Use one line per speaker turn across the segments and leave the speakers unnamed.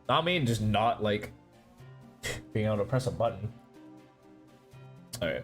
Not me, just not like being able to press a button. All right.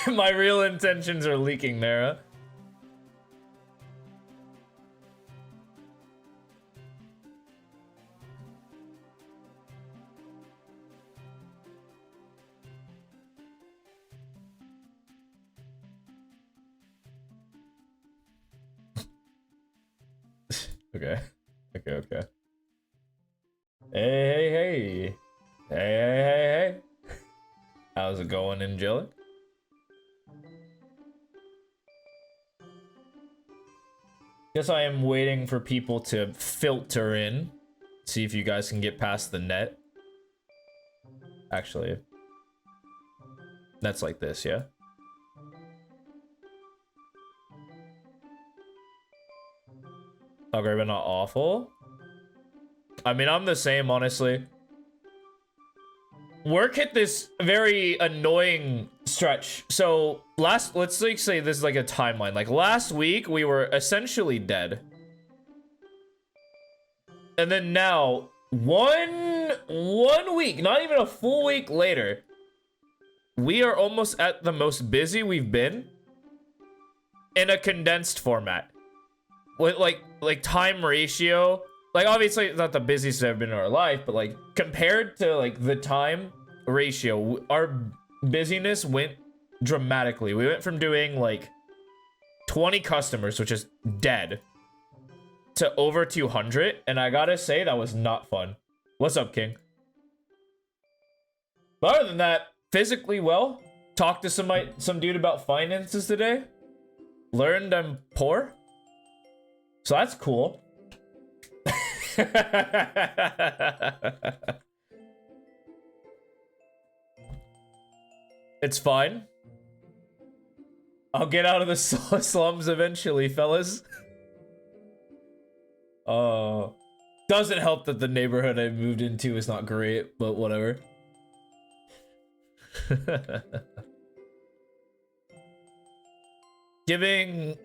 My real intentions are leaking there, huh? Okay. Okay. Hey. Hey. How's it going, Angelic? Guess I am waiting for people to filter in. See if you guys can get past the net. Actually, that's like this, yeah? Okay, but not awful. I mean, I'm the same, honestly. Work hit this very annoying stretch. So let's like say this is like a timeline. Like last week we were essentially dead. And then now one week, not even a full week later, we are almost at the most busy we've been in a condensed format. With like time ratio, like obviously it's not the busiest I've been in our life, but like compared to like the time ratio, our busyness went dramatically. We went from doing like 20 customers, which is dead, to over 200, and I gotta say that was not fun. What's up, King? But other than that, physically well. Talked to some dude about finances today. Learned I'm poor. So that's cool. It's fine. I'll get out of the slums eventually, fellas. Doesn't help that the neighborhood I moved into is not great, but whatever. Giving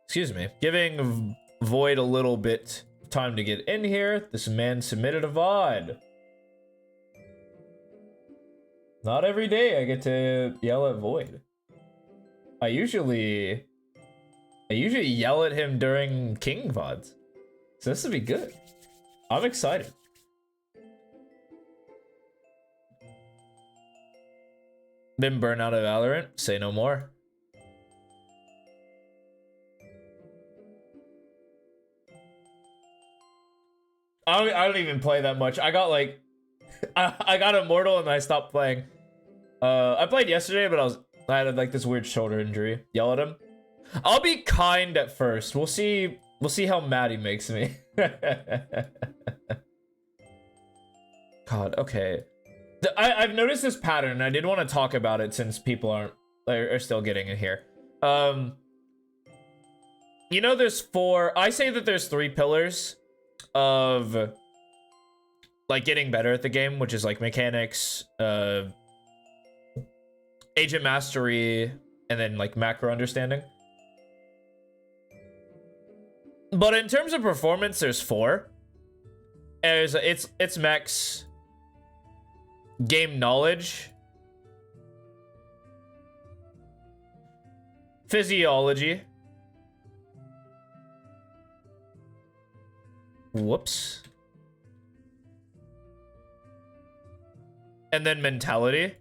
excuse me, giving Void a little bit of time to get in here. This man submitted a VOD. Not every day I get to yell at Void. I usually yell at him during King VODs. So this will be good. I'm excited. Been burnt out of Valorant? Say no more. I don't even play that much. I got like I got Immortal and I stopped playing. I played yesterday, but I had like this weird shoulder injury. Yell at him. I'll be kind at first. We'll see how mad he makes me. God, okay. I've noticed this pattern. I did want to talk about it since people are still getting in here. You know, I say that there's 3 pillars of like getting better at the game, which is like mechanics, agent mastery, and then like macro understanding. But in terms of performance, there's 4. It's mechs, game knowledge, physiology. Whoops. and then mentality.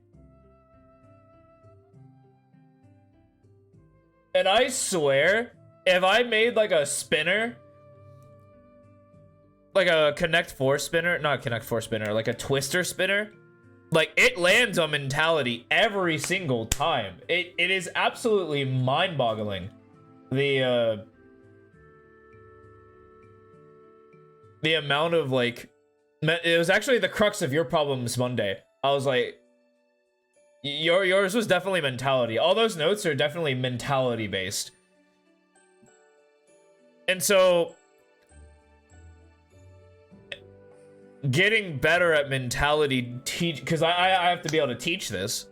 And I swear, if I made like a spinner, like a Connect 4 spinner, not Connect 4 spinner, like a twister spinner, like it lands on mentality every single time. It is absolutely mind-boggling. The amount of like, it was actually the crux of your problems Monday. I was like, yours was definitely mentality. All those notes are definitely mentality based. And so getting better at mentality because I have to be able to teach this,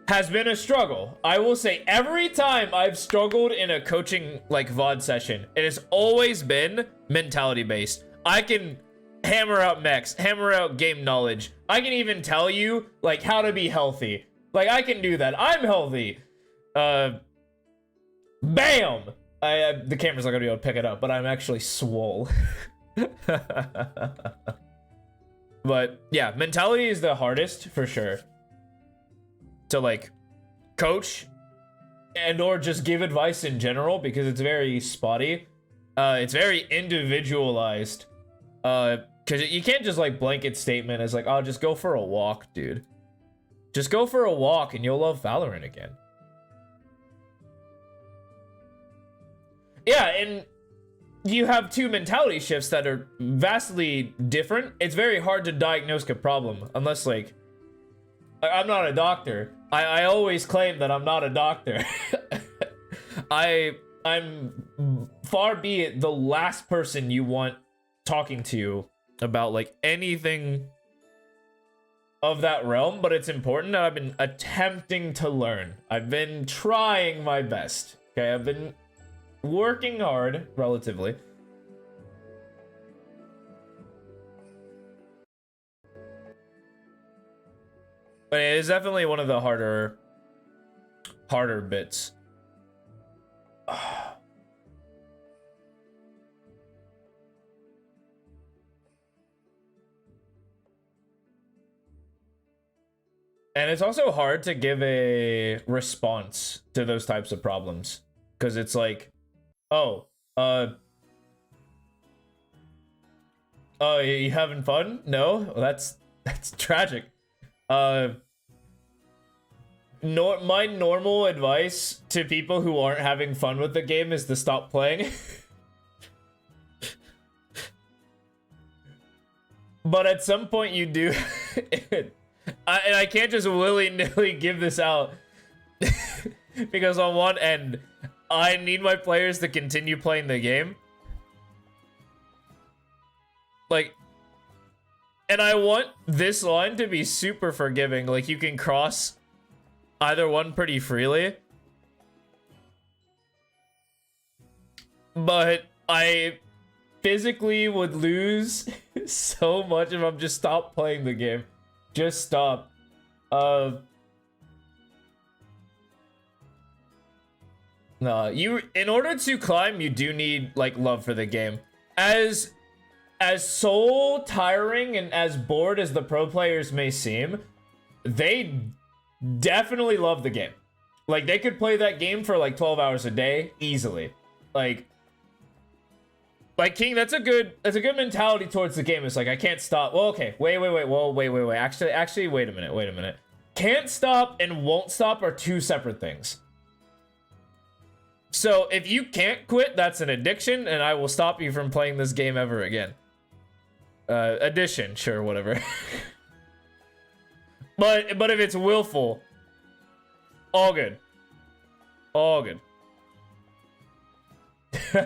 has been a struggle. I will say every time I've struggled in a coaching like VOD session, it has always been mentality based. I can hammer out mechs, hammer out game knowledge. I can even tell you like how to be healthy. Like I can do that. I'm healthy. Bam! The camera's not gonna be able to pick it up, but I'm actually swole. But yeah, mentality is the hardest for sure. To like coach and or just give advice in general because it's very spotty. It's very individualized. Because you can't just like blanket statement as like, oh, just go for a walk, dude. Just go for a walk and you'll love Valorant again. Yeah, and you have two mentality shifts that are vastly different. It's very hard to diagnose a problem unless like, I'm not a doctor. I always claim that I'm not a doctor. I'm far be it the last person you want talking to you about like anything of that realm, but it's important that I've been attempting to learn. I've been trying my best. Okay, I've been working hard, relatively. But it is definitely one of the harder bits. And it's also hard to give a response to those types of problems. Because it's like, oh, you having fun? No? Well, that's tragic. My normal advice to people who aren't having fun with the game is to stop playing. But at some point you do. And I can't just willy-nilly give this out. Because on one end, I need my players to continue playing the game. Like, and I want this line to be super forgiving. Like, you can cross either one pretty freely. But I physically would lose so much if I'm just stop playing the game. Just stop. No, in order to climb, you do need like love for the game. As soul tiring and as bored as the pro players may seem, they definitely love the game. Like they could play that game for like 12 hours a day easily. Like King, that's a good mentality towards the game. It's like I can't stop. Well, okay, wait. Whoa, wait. Actually, wait a minute. Can't stop and won't stop are two separate things. So if you can't quit, that's an addiction, and I will stop you from playing this game ever again. Addition, sure, whatever. but if it's willful, all good. All good. I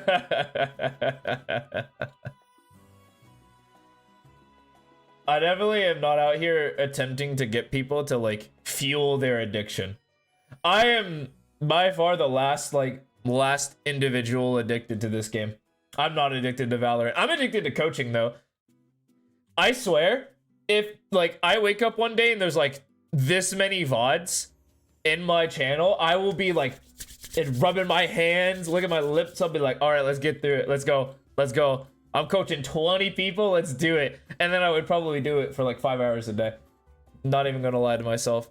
definitely am not out here attempting to get people to like fuel their addiction. I am by far the last individual addicted to this game. I'm not addicted to Valorant. I'm addicted to coaching though. I swear, if like I wake up one day and there's like this many VODs in my channel, I will be like rubbing my hands, look at my lips, I'll be like, all right, let's get through it. Let's go. I'm coaching 20 people. Let's do it. And then I would probably do it for like 5 hours a day. Not even gonna lie to myself.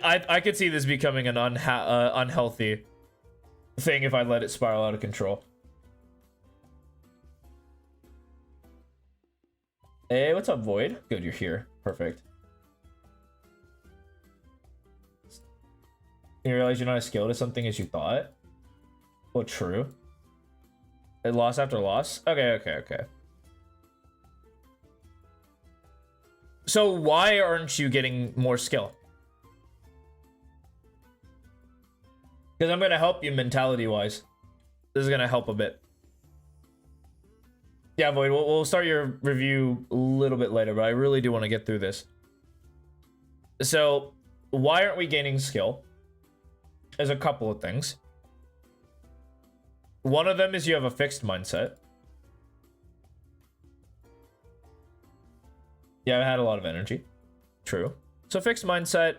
I could see this becoming an unhealthy thing if I let it spiral out of control. Hey, what's up, Void? Good, you're here. Perfect. You realize you're not as skilled at something as you thought? Well, true. Loss after loss? Okay. So why aren't you getting more skill? Because I'm going to help you mentality-wise. This is going to help a bit. Yeah, Void, we'll start your review a little bit later, but I really do want to get through this. So, why aren't we gaining skill? There's a couple of things. One of them is you have a fixed mindset. Yeah, I had a lot of energy. True. So fixed mindset.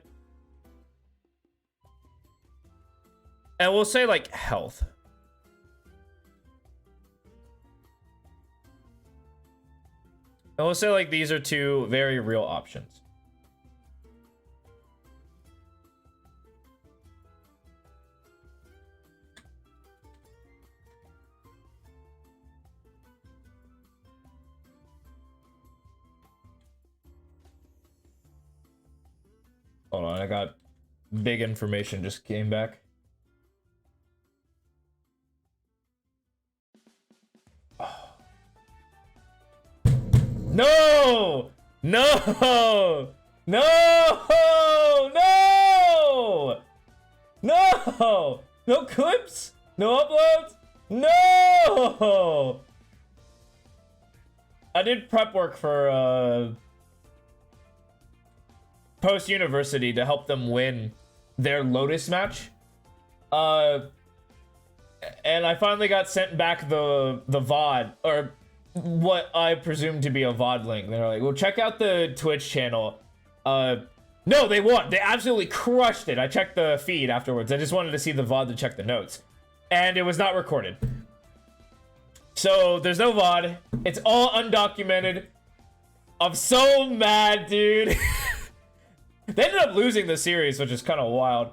And we'll say like health. And we'll say like these are two very real options. Hold on, I got big information just came back. Oh. No! No! No! No! No! No clips? No uploads? No! I did prep work for Post University to help them win their Lotus match. And I finally got sent back the VOD, or what I presume to be a VOD link. They're like, well, check out the Twitch channel. No, they won. They absolutely crushed it. I checked the feed afterwards. I just wanted to see the VOD to check the notes. And it was not recorded. So there's no VOD. It's all undocumented. I'm so mad, dude. They ended up losing the series, which is kind of wild.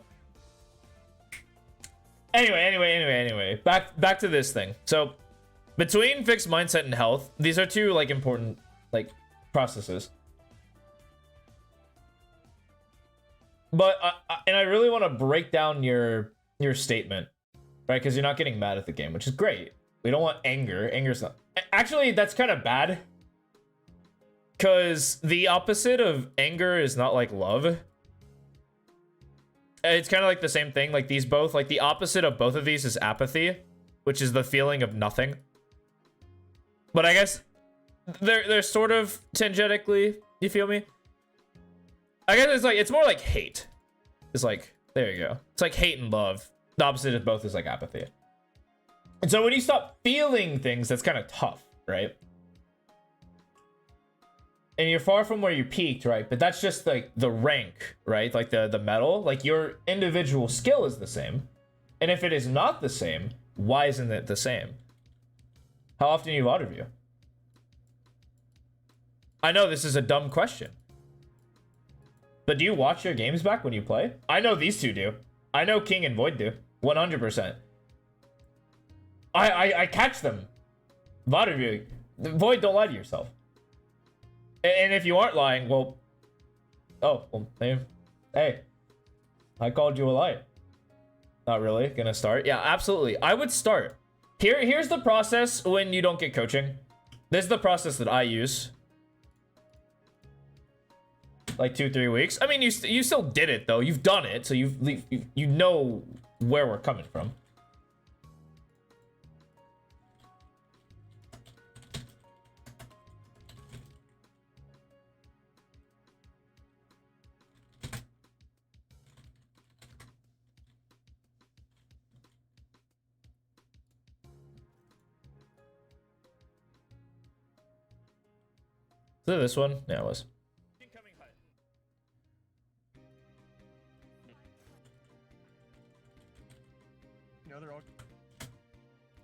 Anyway. Back to this thing. So, between fixed mindset and health, these are two like important like processes. But I really want to break down your statement, right? Because you're not getting mad at the game, which is great. We don't want anger. Anger's not. Actually, that's kind of bad. Because the opposite of anger is not like love. It's kind of like the same thing. Like these both, like the opposite of both of these is apathy, which is the feeling of nothing. But I guess they're sort of tangentially, you feel me? I guess it's like, it's more like hate. It's like, there you go. It's like hate and love. The opposite of both is like apathy. And so when you stop feeling things, that's kind of tough, right? And you're far from where you peaked, right? But that's just like the rank, right? Like the medal, like your individual skill is the same. And if it is not the same, why isn't it the same? How often do you VOD review? I know this is a dumb question. But do you watch your games back when you play? I know these two do. I know King and Void do. 100%. I catch them. VOD reviewing. Void, don't lie to yourself. And if you aren't lying, well... Oh, well, hey. I called you a lie. Not really. Gonna start? Yeah, absolutely. I would start. Here's the process when you don't get coaching. This is the process that I use. Like 2-3 weeks. I mean, you still did it, though. You've done it, so you know where we're coming from. Is it this one? Yeah, it was.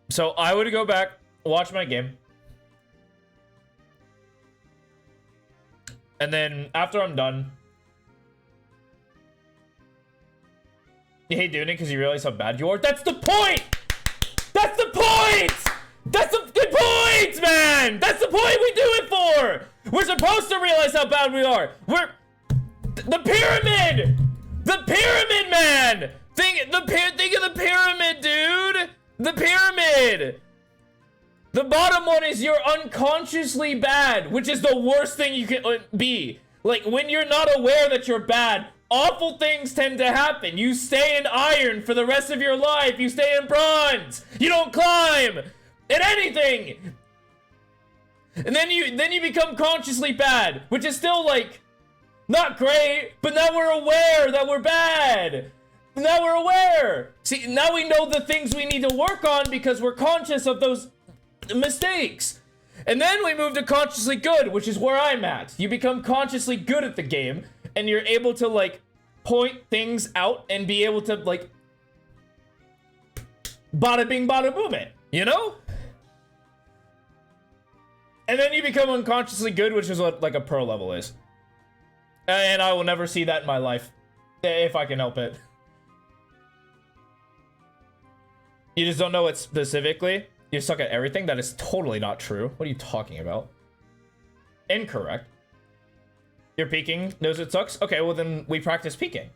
So I would go back, watch my game, and And then after I'm done, you hate doing it because you realize how bad you are. That's the point! That's the point! That's the good point, man! That's the point we do it for! We're supposed to realize how bad we are. We're... The pyramid! The pyramid, man! Think of the pyramid, dude! The pyramid! The bottom one is you're unconsciously bad, which is the worst thing you can be. Like, when you're not aware that you're bad, awful things tend to happen. You stay in iron for the rest of your life. You stay in bronze. You don't climb in anything. And then you become consciously bad, which is still, like, not great, but now we're aware that we're bad. Now we're aware. See, now we know the things we need to work on because we're conscious of those mistakes. And then we move to consciously good, which is where I'm at. You become consciously good at the game, and you're able to, like, point things out and be able to, like, bada bing, bada boom it, you know? And then you become unconsciously good, which is what, like, a pro level is. And I will never see that in my life, if I can help it. You just don't know it specifically. You suck at everything. That is totally not true. What are you talking about? Incorrect. You're peeking, knows it sucks? Okay, well then we practice peeking.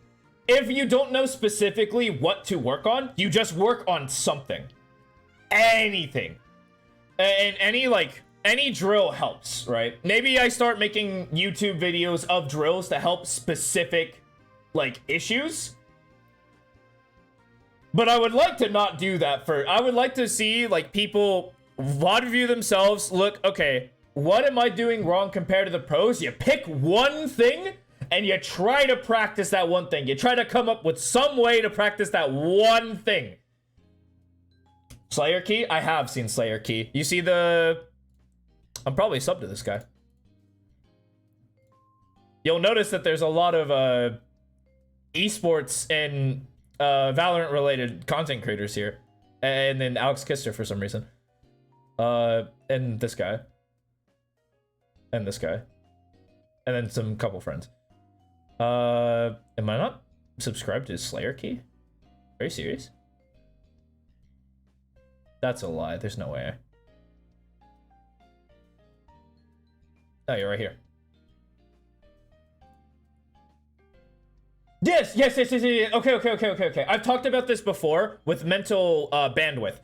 If you don't know specifically what to work on, you just work on something. Anything. And any drill helps, right? Maybe I start making YouTube videos of drills to help specific, like, issues. But I would like to not do that I would like to see, like, people VOD review themselves. Look, okay, what am I doing wrong compared to the pros? You pick one thing and you try to practice that one thing. You try to come up with some way to practice that one thing. Slayer Key? I have seen Slayer Key. You see the... I'm probably sub to this guy. You'll notice that there's a lot of esports and Valorant related content creators here. And then Alex Kister for some reason. And this guy. And this guy. And then some couple friends. Am I not subscribed to Slayer Key? Are you serious? That's a lie. There's no way. Oh, you're right here. Yes. Okay. I've talked about this before with mental bandwidth.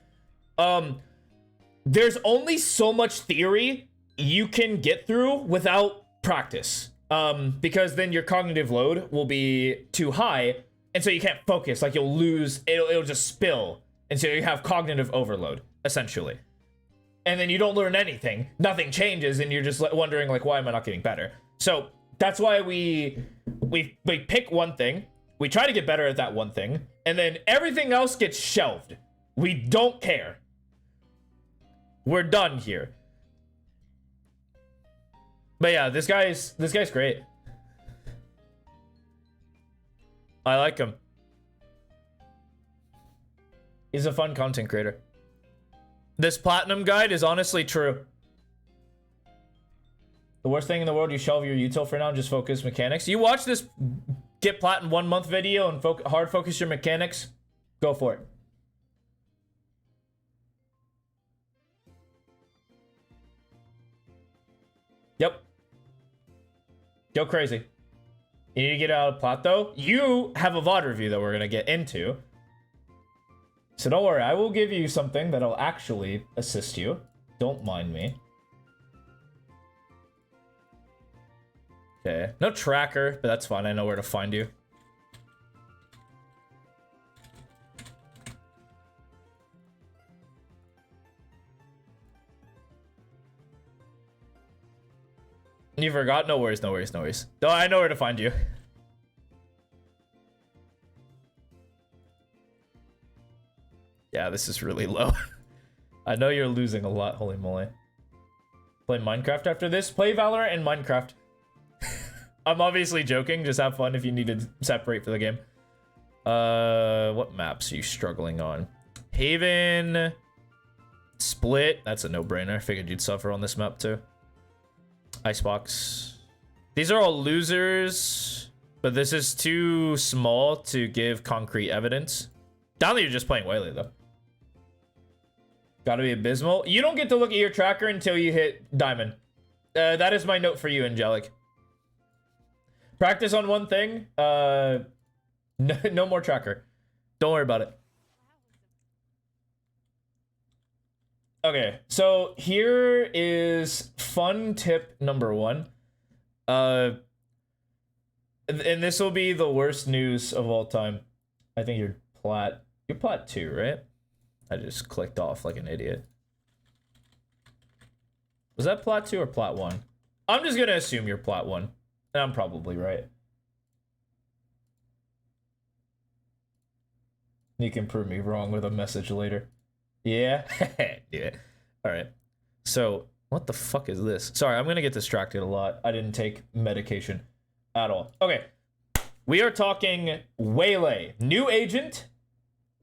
There's only so much theory you can get through without practice. Because then your cognitive load will be too high, and so you can't focus. Like, you'll lose, it'll just spill. And so you have cognitive overload, essentially. And then you don't learn anything. Nothing changes, and you're just wondering, like, why am I not getting better? So that's why we pick one thing, we try to get better at that one thing, and then everything else gets shelved. We don't care. We're done here. But yeah, this guy's great. I like him. He's a fun content creator. This platinum guide is honestly true. The worst thing in the world, you shelve your util for now and just focus mechanics. You watch this get platinum 1 month video and hard focus your mechanics. Go for it. Yep. Go crazy. You need to get out of plat though. You have a VOD review that we're gonna get into. So don't worry, I will give you something that'll actually assist you. Don't mind me. Okay, no tracker, but that's fine. I know where to find you. You forgot? No worries. No, I know where to find you. Yeah, this is really low. I know you're losing a lot, holy moly. Play Minecraft after this? Play Valorant and Minecraft. I'm obviously joking, just have fun if you need to separate for the game. What maps are you struggling on? Haven, Split, that's a no-brainer. Figured you'd suffer on this map too. Icebox. These are all losers, but this is too small to give concrete evidence. Down there, you're just playing Waylay, though. Gotta be abysmal. You don't get to look at your tracker until you hit Diamond. That is my note for you, Angelic. Practice on one thing. No more tracker. Don't worry about it. Okay, so here is fun tip number 1. And this will be the worst news of all time. I think you're plat 2, right? I just clicked off like an idiot. Was that plat 2 or plat 1? I'm just gonna assume you're plat 1. And I'm probably right. You can prove me wrong with a message later. Yeah? Yeah. Alright. So, what the fuck is this? Sorry, I'm gonna get distracted a lot. I didn't take medication at all. Okay. We are talking Waylay. New agent.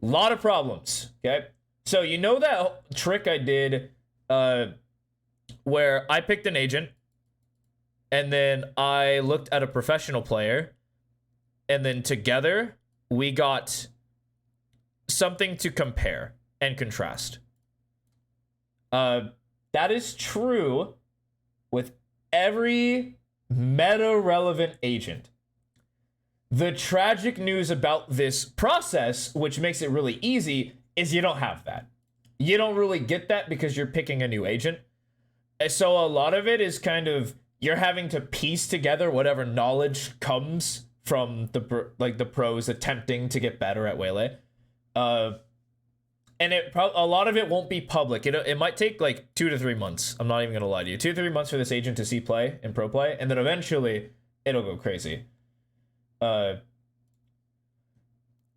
Lot of problems. Okay? So, you know that trick I did where I picked an agent and then I looked at a professional player and then together we got something to compare and contrast. That is true with every meta-relevant agent. The tragic news about this process, which makes it really easy, is you don't have that. You don't really get that because you're picking a new agent. So a lot of it is kind of, you're having to piece together whatever knowledge comes from the pros attempting to get better at Waylay. And a lot of it won't be public. It might take like 2 to 3 months. I'm not even gonna lie to you. 2 to 3 months for this agent to see play in pro play, and then eventually it'll go crazy.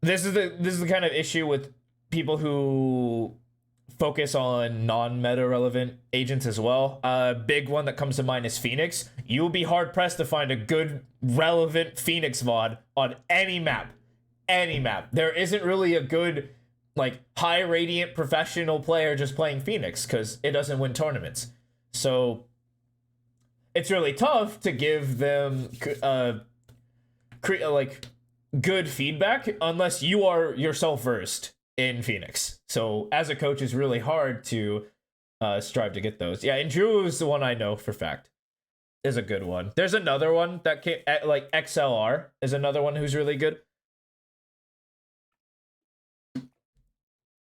This is the kind of issue with people who focus on non-meta relevant agents as well. Big one that comes to mind is Phoenix. You'll be hard pressed to find a good relevant Phoenix VOD on any map. Any map. There isn't really a good like high radiant professional player just playing Phoenix because it doesn't win tournaments. So it's really tough to give them like good feedback unless you are yourself versed in Phoenix. So as a coach, it's really hard to strive to get those. Yeah, and Drew is the one I know for fact is a good one. There's another one that came like XLR is another one who's really good.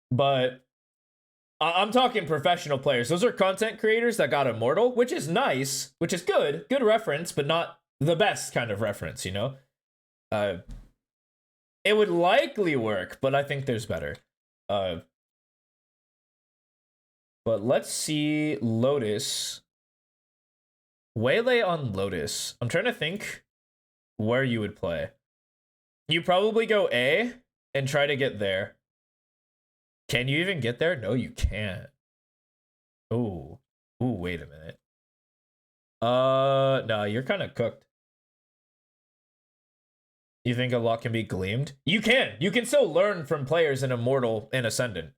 But I'm talking professional players. Those are content creators that got Immortal, which is nice, which is good reference, but not the best kind of reference, you know? It would likely work, but I think there's better. But let's see Lotus. Waylay on Lotus. I'm trying to think where you would play. You probably go A and try to get there. Can you even get there? No, you can't. Ooh, wait a minute. No, you're kind of cooked. You think a lot can be gleamed? You can. You can still learn from players in Immortal and Ascendant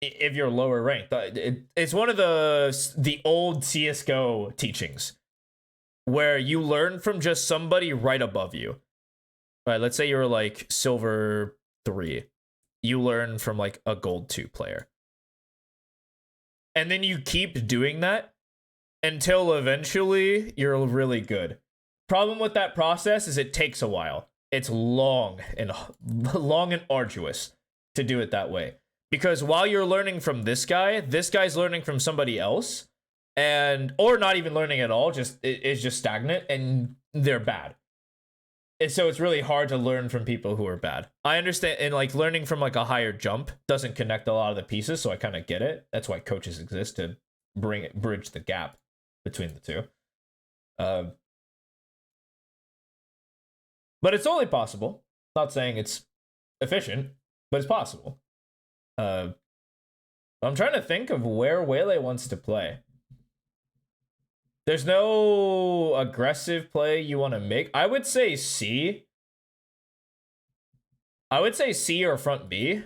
if you're lower ranked. It's one of the old CS:GO teachings where you learn from just somebody right above you. All right, let's say you're like Silver 3. You learn from like a Gold 2 player. And then you keep doing that until eventually you're really good. Problem with that process is it takes a while. It's long and arduous to do it that way. Because while you're learning from this guy's learning from somebody else, or not even learning at all, it's just stagnant and they're bad. And so it's really hard to learn from people who are bad. I understand, and like learning from like a higher jump doesn't connect a lot of the pieces, so I kind of get it. That's why coaches exist, to bridge the gap between the two. But it's only possible. Not saying it's efficient, but it's possible. I'm trying to think of where Waylay wants to play. There's no aggressive play you want to make. I would say C. I would say C or front B.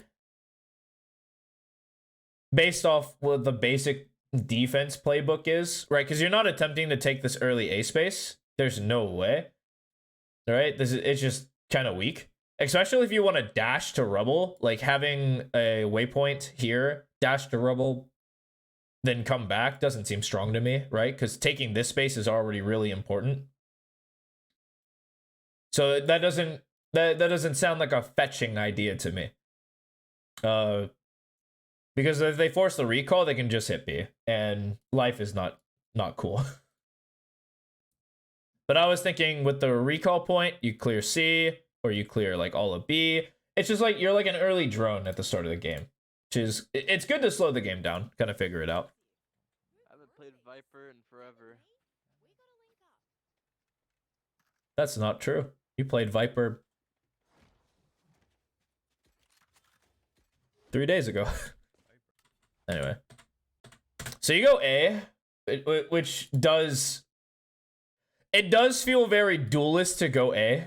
Based off what the basic defense playbook is, right? Because you're not attempting to take this early A space. There's no way. All right, it's just kind of weak. Especially if you want to dash to rubble, like having a waypoint here, dash to rubble, then come back doesn't seem strong to me, right? Because taking this space is already really important. So that doesn't sound like a fetching idea to me. Because if they force the recall, they can just hit B, and life is not cool. But I was thinking with the recall point, you clear C, or you clear like all of B. It's just like you're like an early drone at the start of the game, which is it's good to slow the game down, kind of figure it out.
I haven't played Viper in forever.
That's not true. You played Viper 3 days ago. Anyway, so you go A, which does feel very duelist to go A.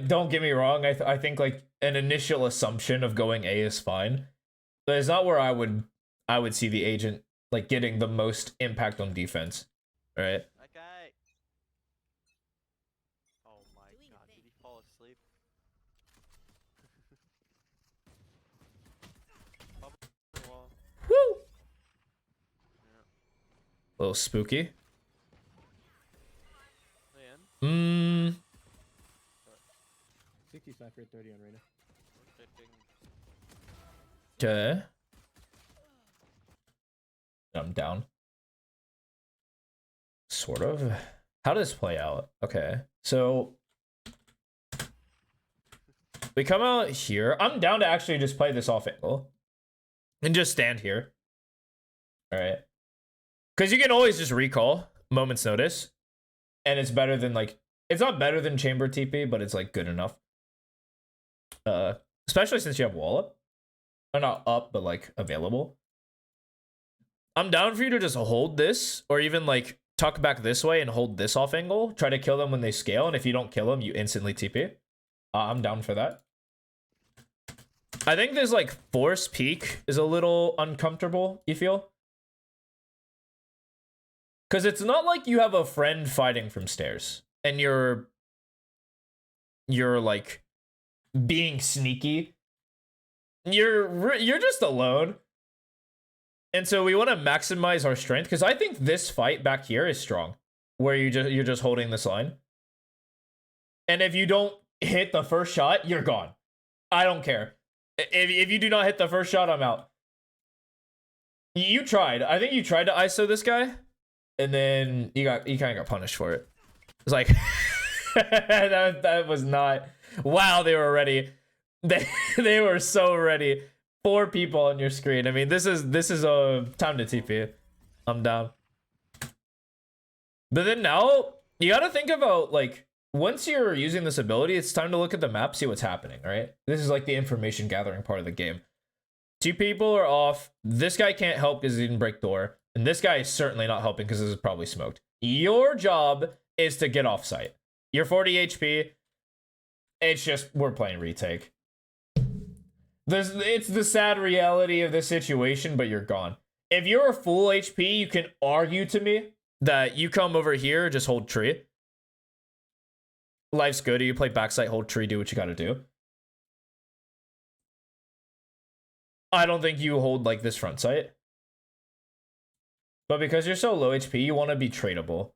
Don't get me wrong. I think like an initial assumption of going A is fine, but it's not where I would see the agent like getting the most impact on defense. All right.
Okay. Oh my god, did he fall asleep?
Woo.
Yeah.
A little spooky.
Man.
60 sniper, 30 on Reyna.
Okay. I'm down. Sort of. How does this play out? Okay. So we come out here. I'm down to actually just play this off angle and just stand here. All right. Because you can always just recall moment's notice. And it's better than like, it's not better than chamber TP, but it's like good enough. Especially since you have wall up. Or not up, but like available. I'm down for you to just hold this, or even like tuck back this way and hold this off angle. Try to kill them when they scale, and if you don't kill them, you instantly TP. I'm down for that. I think this like force peak is a little uncomfortable, you feel? Because it's not like you have a friend fighting from stairs, and you're like being sneaky. You're just alone. And so we want to maximize our strength, because I think this fight back here is strong, where you're just holding this line. And if you don't hit the first shot, you're gone. I don't care. If you do not hit the first shot, I'm out. You tried. I think you tried to ISO this guy, and then you kind of got punished for it. It's like that was not. Wow, they were ready. They were so ready. 4 people on your screen. I mean, this is a time to TP. I'm down. But then now you got to think about like once you're using this ability, it's time to look at the map, see what's happening, right? This is like the information gathering part of the game. 2 people are off. This guy can't help because he didn't break door, and this guy is certainly not helping because this is probably smoked. Your job is to get off site. You're 40 HP. It's just we're playing retake. It's the sad reality of this situation, but you're gone. If you're a full HP, you can argue to me that you come over here, just hold tree. Life's good. You play backside, hold tree, do what you gotta do. I don't think you hold like this front sight. But because you're so low HP, you want to be tradable.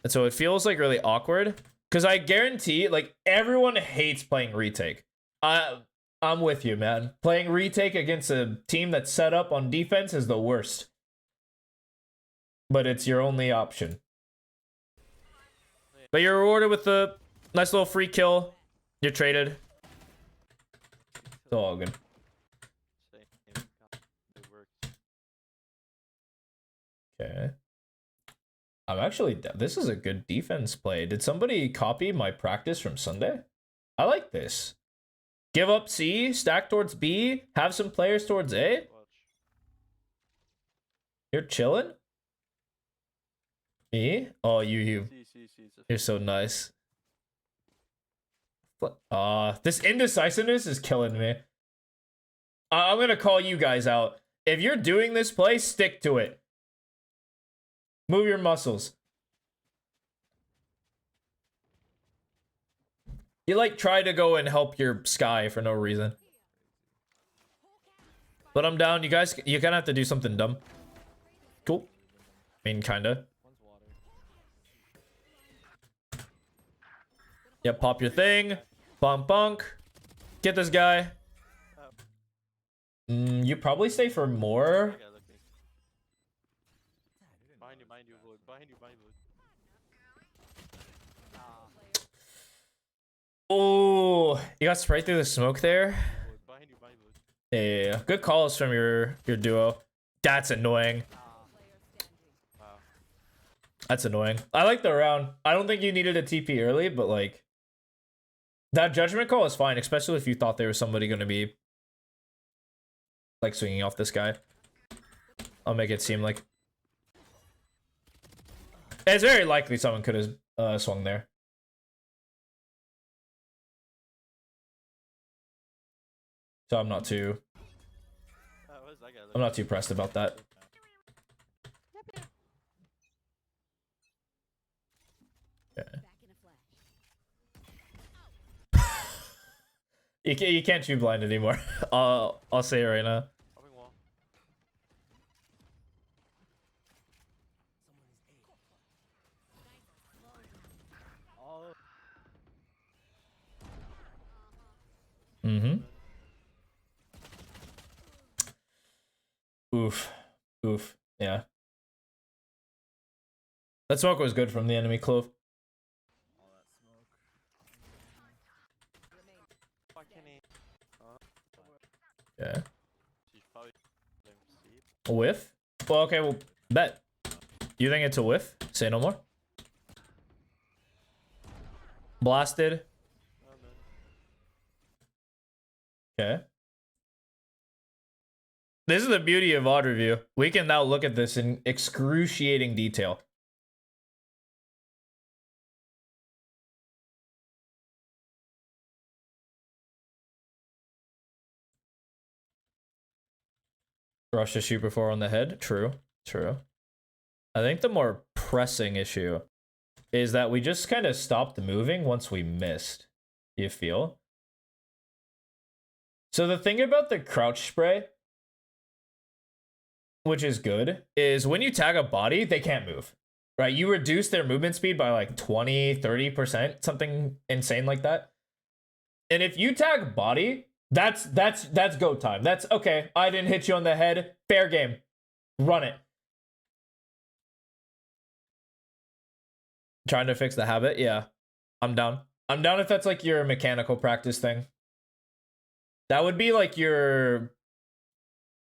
And so it feels like really awkward. Because I guarantee, like, everyone hates playing retake. I'm with you, man. Playing retake against a team that's set up on defense is the worst. But it's your only option. But you're rewarded with a nice little free kill. You're traded. It's all good. Okay. I'm actually... This is a good defense play. Did somebody copy my practice from Sunday? I like this. Give up C, stack towards B, have some players towards A. You're chilling? Me? Oh, you're so nice. This indecisiveness is killing me. I'm gonna call you guys out. If you're doing this play, stick to it. Move your muscles. You like try to go and help your Sky for no reason. But I'm down. You guys, you're gonna have to do something dumb. Cool. I mean, kinda.
One's water.
Yep, pop your thing. Bonk, bonk. Get this guy. You probably stay for more.
Okay, look me. Behind you, Vod. Behind you, Vod.
Oh, you got sprayed through the smoke there.
Vod, behind you, Vod.
Yeah, good calls from your duo. That's annoying.
Wow.
That's annoying. I like the round. I don't think you needed a TP early, but like that judgment call is fine, especially if you thought there was somebody going to be like swinging off this guy. I'll make it seem like it's very likely someone could have swung there. So I'm not too
Where's that guy?
I'm not too pressed about that. Yeah. You can't shoot blind anymore. I'll say it right now.
Popping wall. Oh.
Mm-hmm. Oof. Oof. Yeah. That smoke was good from the enemy clove.
Fucking he.
Yeah.
She's probably them steep.
A whiff? Well, okay, well, bet. You think it's a whiff? Say no more. Blasted.
Oh, man.
Okay. This is the beauty of Vod Review. We can now look at this in excruciating detail. Rush to shoot before on the head. True. True. I think the more pressing issue is that we just kind of stopped moving once we missed. You feel? So the thing about the crouch spray, which is good, is when you tag a body, they can't move. Right? You reduce their movement speed by like 20, 30%, something insane like that. And if you tag body, that's go time. That's okay. I didn't hit you on the head. Fair game. Run it. Trying to fix the habit? Yeah. I'm down. I'm down if that's like your mechanical practice thing. That would be like your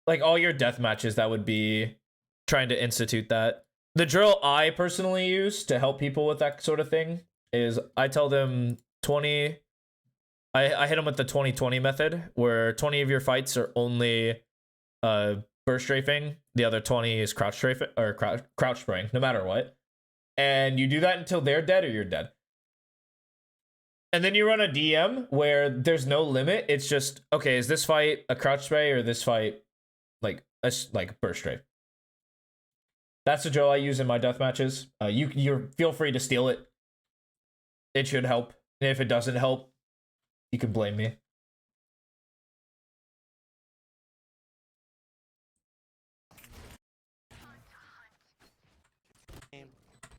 like all your death matches that would be trying to institute that. The drill I personally use to help people with that sort of thing is I tell them 20 I hit them with the 20-20 method, where 20 of your fights are only burst strafing, the other 20 is crouch strafing or crouch spraying, no matter what. And you do that until they're dead or you're dead. And then you run a DM where there's no limit. It's just, okay, is this fight a crouch spray or this fight like burst strafe? That's the drill I use in my death matches. You feel free to steal it. It should help. And if it doesn't help, you can blame me.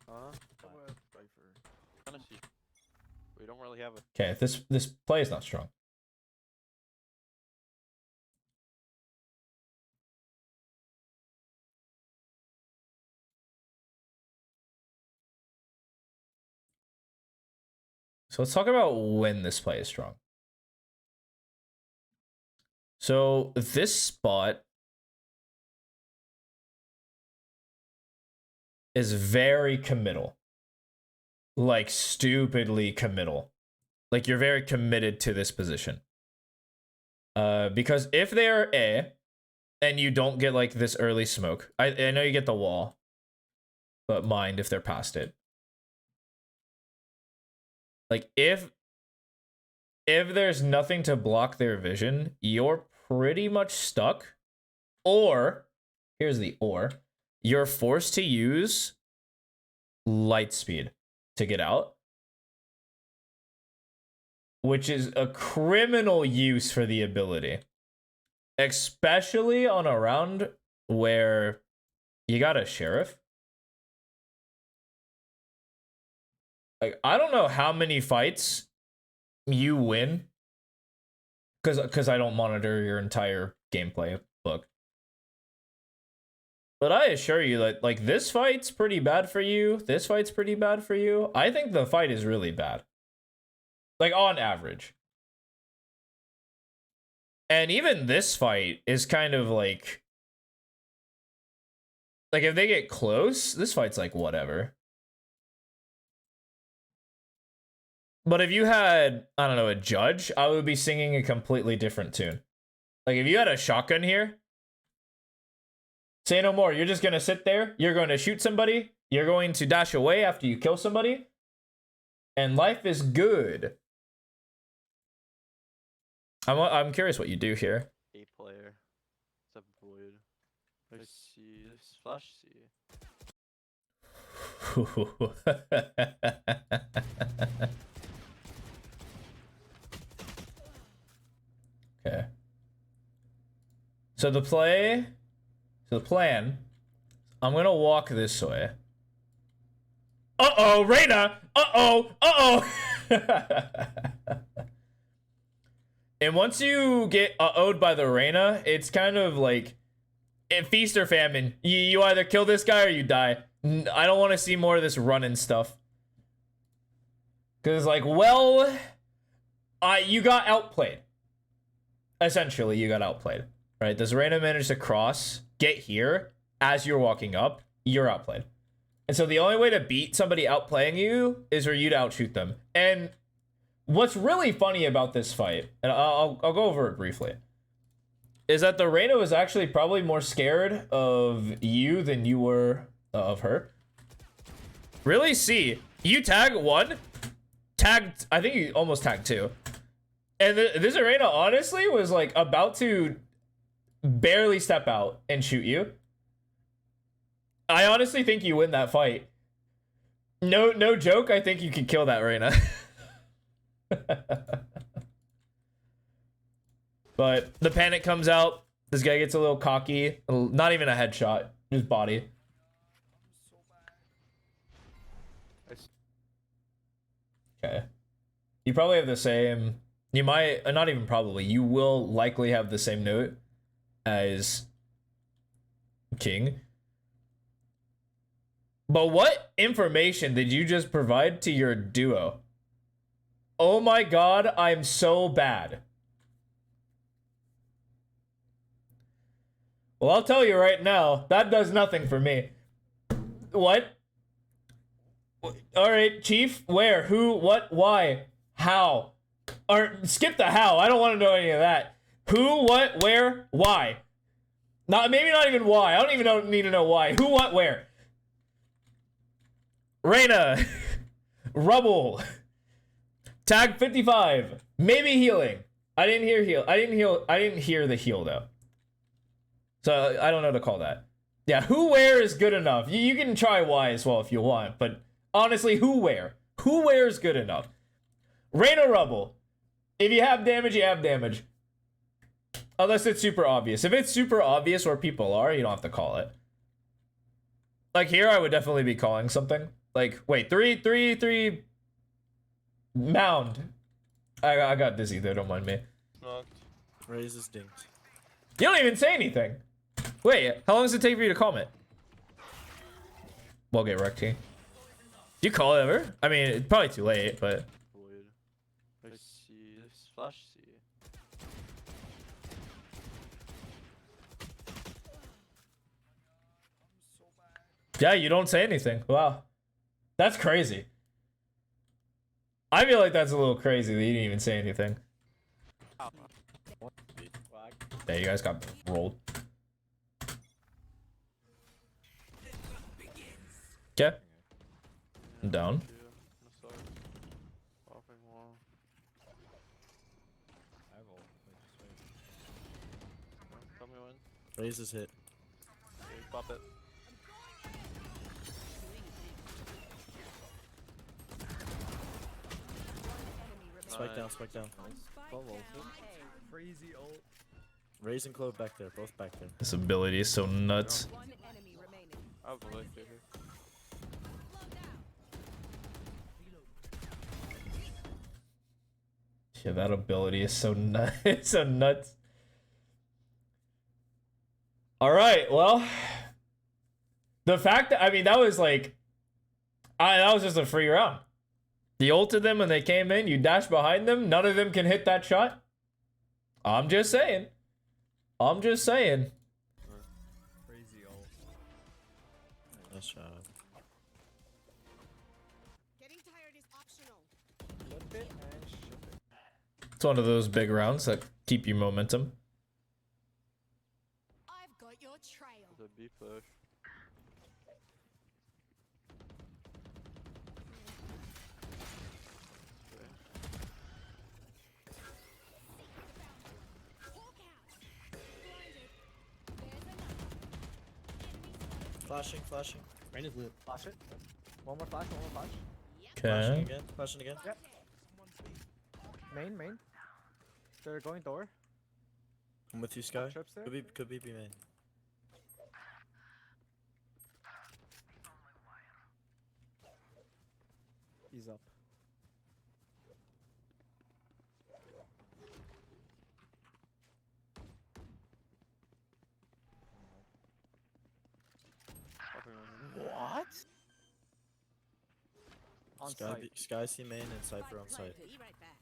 Huh? Honestly, we don't really have a.
Okay, this play is not strong. So let's talk about when this play is strong. So this spot is very committal. Like stupidly committal. Like you're very committed to this position. Because if they're A and you don't get like this early smoke, I know you get the wall, but mind if they're past it. Like if there's nothing to block their vision, you're pretty much stuck. Or, here's the or, you're forced to use light speed to get out. which is a criminal use for the ability. Especially on a round where you got a sheriff. Like, I don't know how many fights you win. Because I don't monitor your entire gameplay book. But I assure you that, like, this fight's pretty bad for you. This fight's pretty bad for you. I think the fight is really bad. Like, on average. And even this fight is kind of like... Like, if they get close, this fight's like, whatever. But if you had, I don't know, a judge, I would be singing a completely different tune. Like, if you had a shotgun here, say no more. You're just going to sit there. You're going to shoot somebody. You're going to dash away after you kill somebody. And life is good. I'm curious what you do here.
8 player. It's a void. I see. Flash see.
Okay. So the plan, I'm gonna walk this way. Uh-oh, Reyna! Uh-oh! And once you get uh-oh'd by the Reyna, it's kind of like feast or famine. You either kill this guy or you die. I don't want to see more of this running stuff. Because, like, well, you got outplayed. Essentially, you got outplayed. Right? Does Reyna manage to cross, get here, as you're walking up, you're outplayed. And so the only way to beat somebody outplaying you is for you to outshoot them. And what's really funny about this fight, and I'll go over it briefly, is that the Reyna was actually probably more scared of you than you were of her. Really? See, you tag 1, tagged, I think you almost tagged 2. And this Reyna honestly was like about to barely step out and shoot you. I honestly think you win that fight. No joke, I think you could kill that Reyna. But the panic comes out. This guy gets a little cocky. Not even a headshot. Just body. Okay. You probably have the same... You might... Not even probably. You will likely have the same note as King. But what information did you just provide to your duo? Oh my god, I'm so bad. Well, I'll tell you right now, that does nothing for me. What? Alright, Chief, where, who, what, why, how? Or skip the how, I don't want to know any of that. Who, what, where, why? Maybe not even why, I don't even need to know why. Who, what, where? Reyna. Rubble. Tag 55. Maybe healing. I didn't hear heal. I didn't hear the heal though. So I don't know to call that. Yeah, who where is good enough. You can try why as well if you want, but honestly, who where? Who where is good enough? Reyna Rubble. If you have damage, you have damage. Unless it's super obvious. If it's super obvious where people are, you don't have to call it. Like here, I would definitely be calling something. Like, wait, 3 mound. I got dizzy there, don't mind me.
Knocked.
Raises dinked.
You don't even say anything. Wait, how long does it take for you to comment? Well, get wrecked here. Do you call it ever? I mean, it's probably too late, but...
Void. I see. Flash see.
Yeah, you don't say anything. Wow. That's crazy. I feel like that's a little crazy that you didn't even say anything. Yeah, you guys got rolled. Okay. I'm down.
Tell me when.
Raises hit.
Pop it.
Spike down, spike down.
Crazy ult.
Raze and Clove back there, both back there.
This ability is so nuts.
One enemy remaining.
I have a life here.
Yeah, that ability is so nuts. It's so nuts. All right, well, the fact that, I mean, that was like, that was just a free round. You ulted them when they came in, you dash behind them, none of them can hit that shot. I'm just saying. I'm just saying.
Crazy ult.
Nice shot.
Getting tired is optional.
Flip it and ship it.
It's one of those big rounds that keep you momentum.
I've got your trail.
The B push.
Hawk out. Blinded. There's another. Enemy spotted.
Flashing, flashing.
Rain is lit.
Flash it. One more flash, one more flash.
Flashing
Okay.
again, flashing again.
Yep. Main, main. They're going door.
I'm with you, Sky.
Trips there.
Could be B main.
He's up. What? On
Sky,
site.
Sky C main and Cypher on site.
Be right back.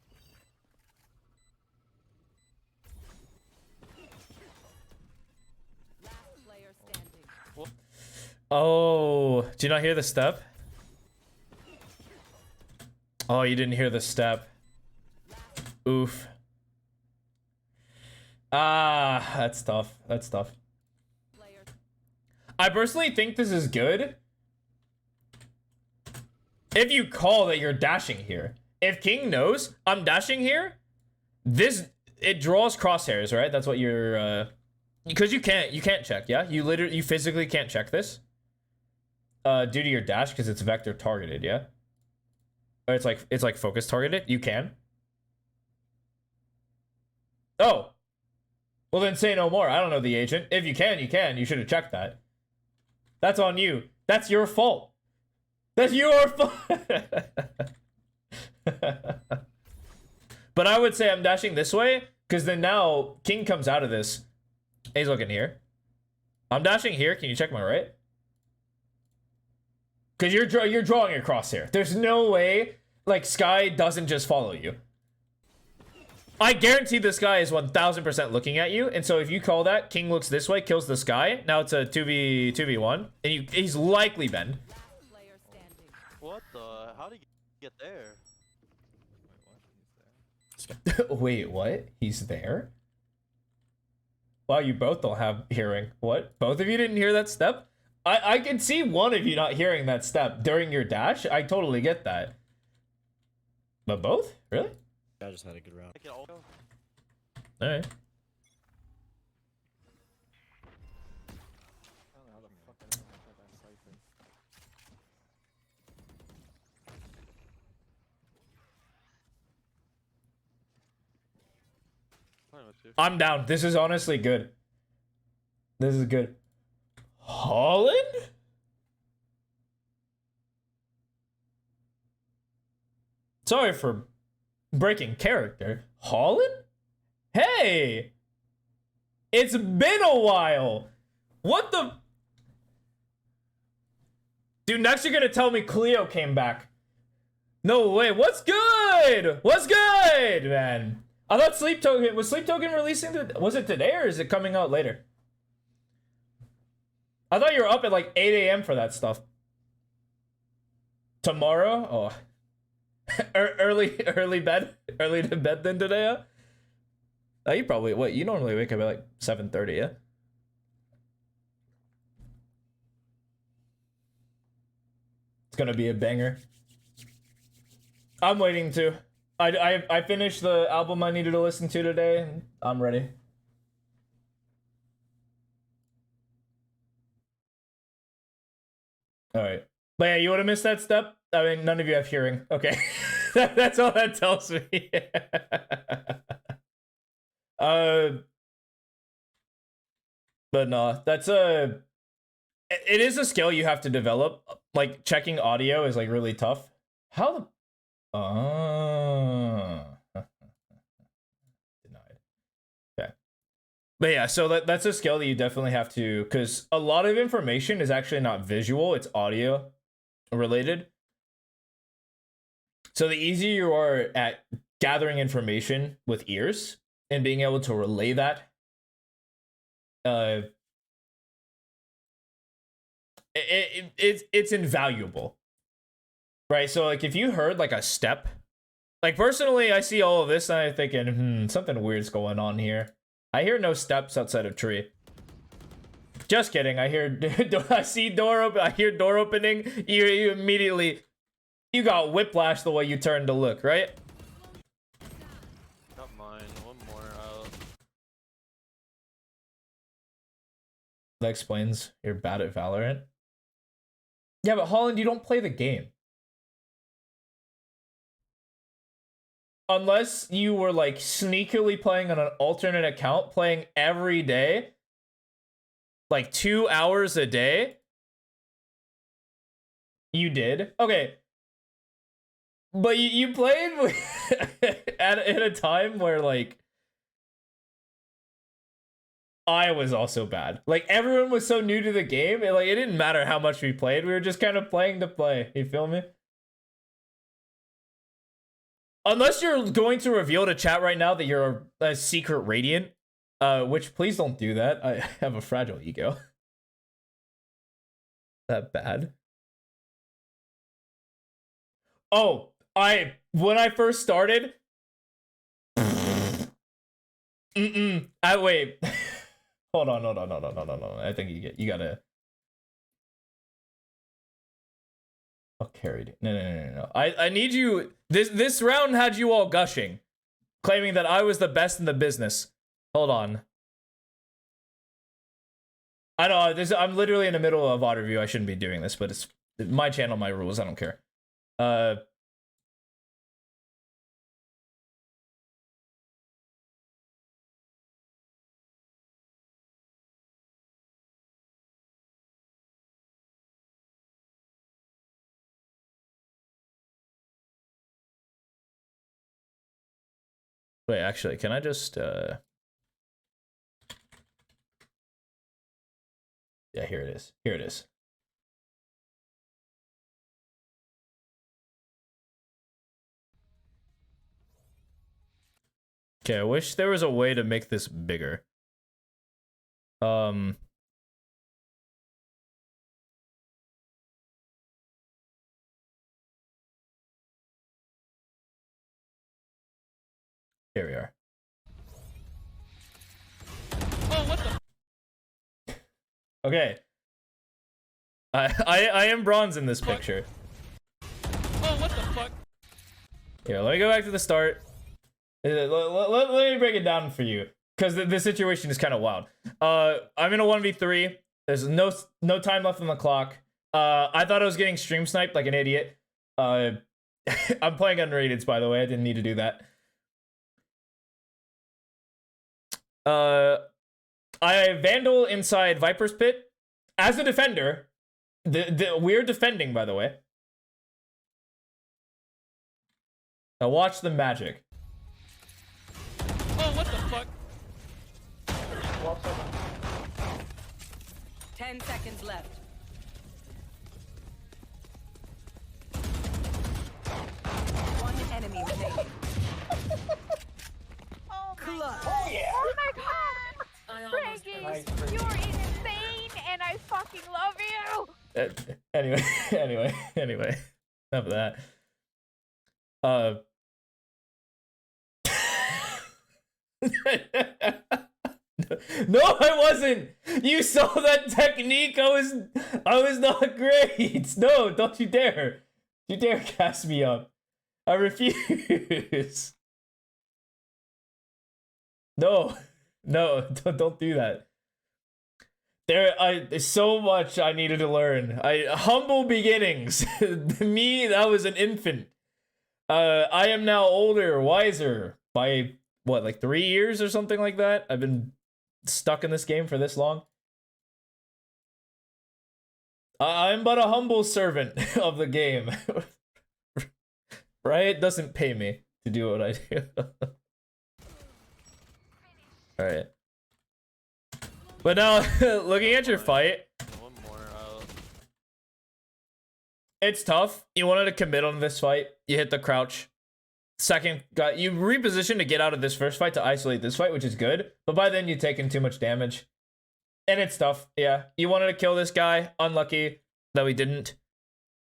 Last player standing.
Oh, do you not hear the step? Oh, you didn't hear the step. Oof. Ah, that's tough. That's tough.
Player.
I personally think this is good if you call that you're dashing here. If King knows I'm dashing here, it draws crosshairs, right? That's what you're because you can't check, yeah? You physically can't check this due to your dash because it's vector targeted, yeah? Or it's like focus targeted. You can. Oh. Well then say no more. I don't know the agent. If you can, you can. You should have checked that. That's on you. That's your fault. That's your fault. But I would say I'm dashing this way because then now King comes out of this. He's looking here. I'm dashing here. Can you check my right? Because you're drawing a crosshair. There's no way like Sky doesn't just follow you. I guarantee this guy is 1000% looking at you, and so if you call that, King looks this way, kills this guy. Now it's a 2v1, and he's likely bend.
Last player standing.
What the? How did he get there?
Wait, what? He's there? Wow, you both don't have hearing. What? Both of you didn't hear that step? I can see one of you not hearing that step during your dash. I totally get that. But both? Really?
I just had a good round.
I can all
Alright.
I don't know how the fuck I don't have that Cypher.
fine with you.
I'm down. This is honestly good. This is good. Holland? Sorry for breaking character. Holland? Hey! It's been a while! What the... Dude, next you're gonna tell me Cleo came back. No way, what's good? What's good, man? I thought Sleep Token... Was Sleep Token releasing... Was it today or is it coming out later? I thought you were up at like 8 a.m. for that stuff. Tomorrow? Oh. early bed? Early to bed then today, huh? Oh, you probably... What, you normally wake up at like 7:30, yeah? It's gonna be a banger. I'm waiting to. I finished the album I needed to listen to today, and I'm ready. All right. But yeah, you would have missed that step? I mean, none of you have hearing. Okay. That's all that tells me. But no, that's a. It is a skill you have to develop. Like checking audio is like really tough. How the? Denied. Okay. But yeah, so that's a skill that you definitely have to, because a lot of information is actually not visual; it's audio related. So the easier you are at gathering information with ears and being able to relay that, it's invaluable, right? So like if you heard like a step, like personally, I see all of this and I'm thinking, something weird's going on here. I hear no steps outside of tree. Just kidding. I hear I see door open. I hear door opening. You immediately. You got whiplash the way you turned to look, right?
Got mine. One more out.
That explains you're bad at Valorant. Yeah, but Holland, you don't play the game. Unless you were like sneakily playing on an alternate account, playing every day, like 2 hours a day. You did? Okay. But you played at a time where like I was also bad. Like everyone was so new to the game, it didn't matter how much we played. We were just kind of playing to play. You feel me? Unless you're going to reveal to chat right now that you're a secret Radiant, which please don't do that. I have a fragile ego. That bad. Oh, when I first started. Wait. Hold on. I think you gotta. Oh, carried. No. I need you. This round had you all gushing, claiming that I was the best in the business. Hold on. I know I'm literally in the middle of a Vod review. I shouldn't be doing this, but it's my channel, my rules. I don't care. Wait, actually, can I just yeah, here it is. Here it is. Okay, I wish there was a way to make this bigger. Here we are.
Oh, what the?
Okay. I am bronze in this picture.
Oh, what the fuck?
Here, let me go back to the start. Let me break it down for you, because the situation is kind of wild. I'm in a 1v3. There's no time left on the clock. I thought I was getting stream sniped like an idiot. I'm playing unrateds, by the way. I didn't need to do that. I Vandal inside Viper's Pit. As a defender, we're defending, by the way. Now watch the magic.
Oh, what the fuck?
10 seconds left. One enemy remaining.
Oh my god! Frankie, you're insane and I fucking love you!
Anyway. Enough of that. No, I wasn't. You saw that technique. I was not great. No, don't you dare. You dare cast me up. I refuse. No, don't do that. There's so much I needed to learn. Humble beginnings. Me, I was an infant. I am now older, wiser by what, like 3 years or something like that. I've been stuck in this game for this long. I'm but a humble servant of the game. Right? It doesn't pay me to do what I do. Alright. But now, looking at your fight,
One more.
it's tough. You wanted to commit on this fight. You hit the crouch. Second, you reposition to get out of this first fight to isolate this fight, which is good. But by then, you've taken too much damage. And it's tough. Yeah. You wanted to kill this guy. Unlucky that we didn't.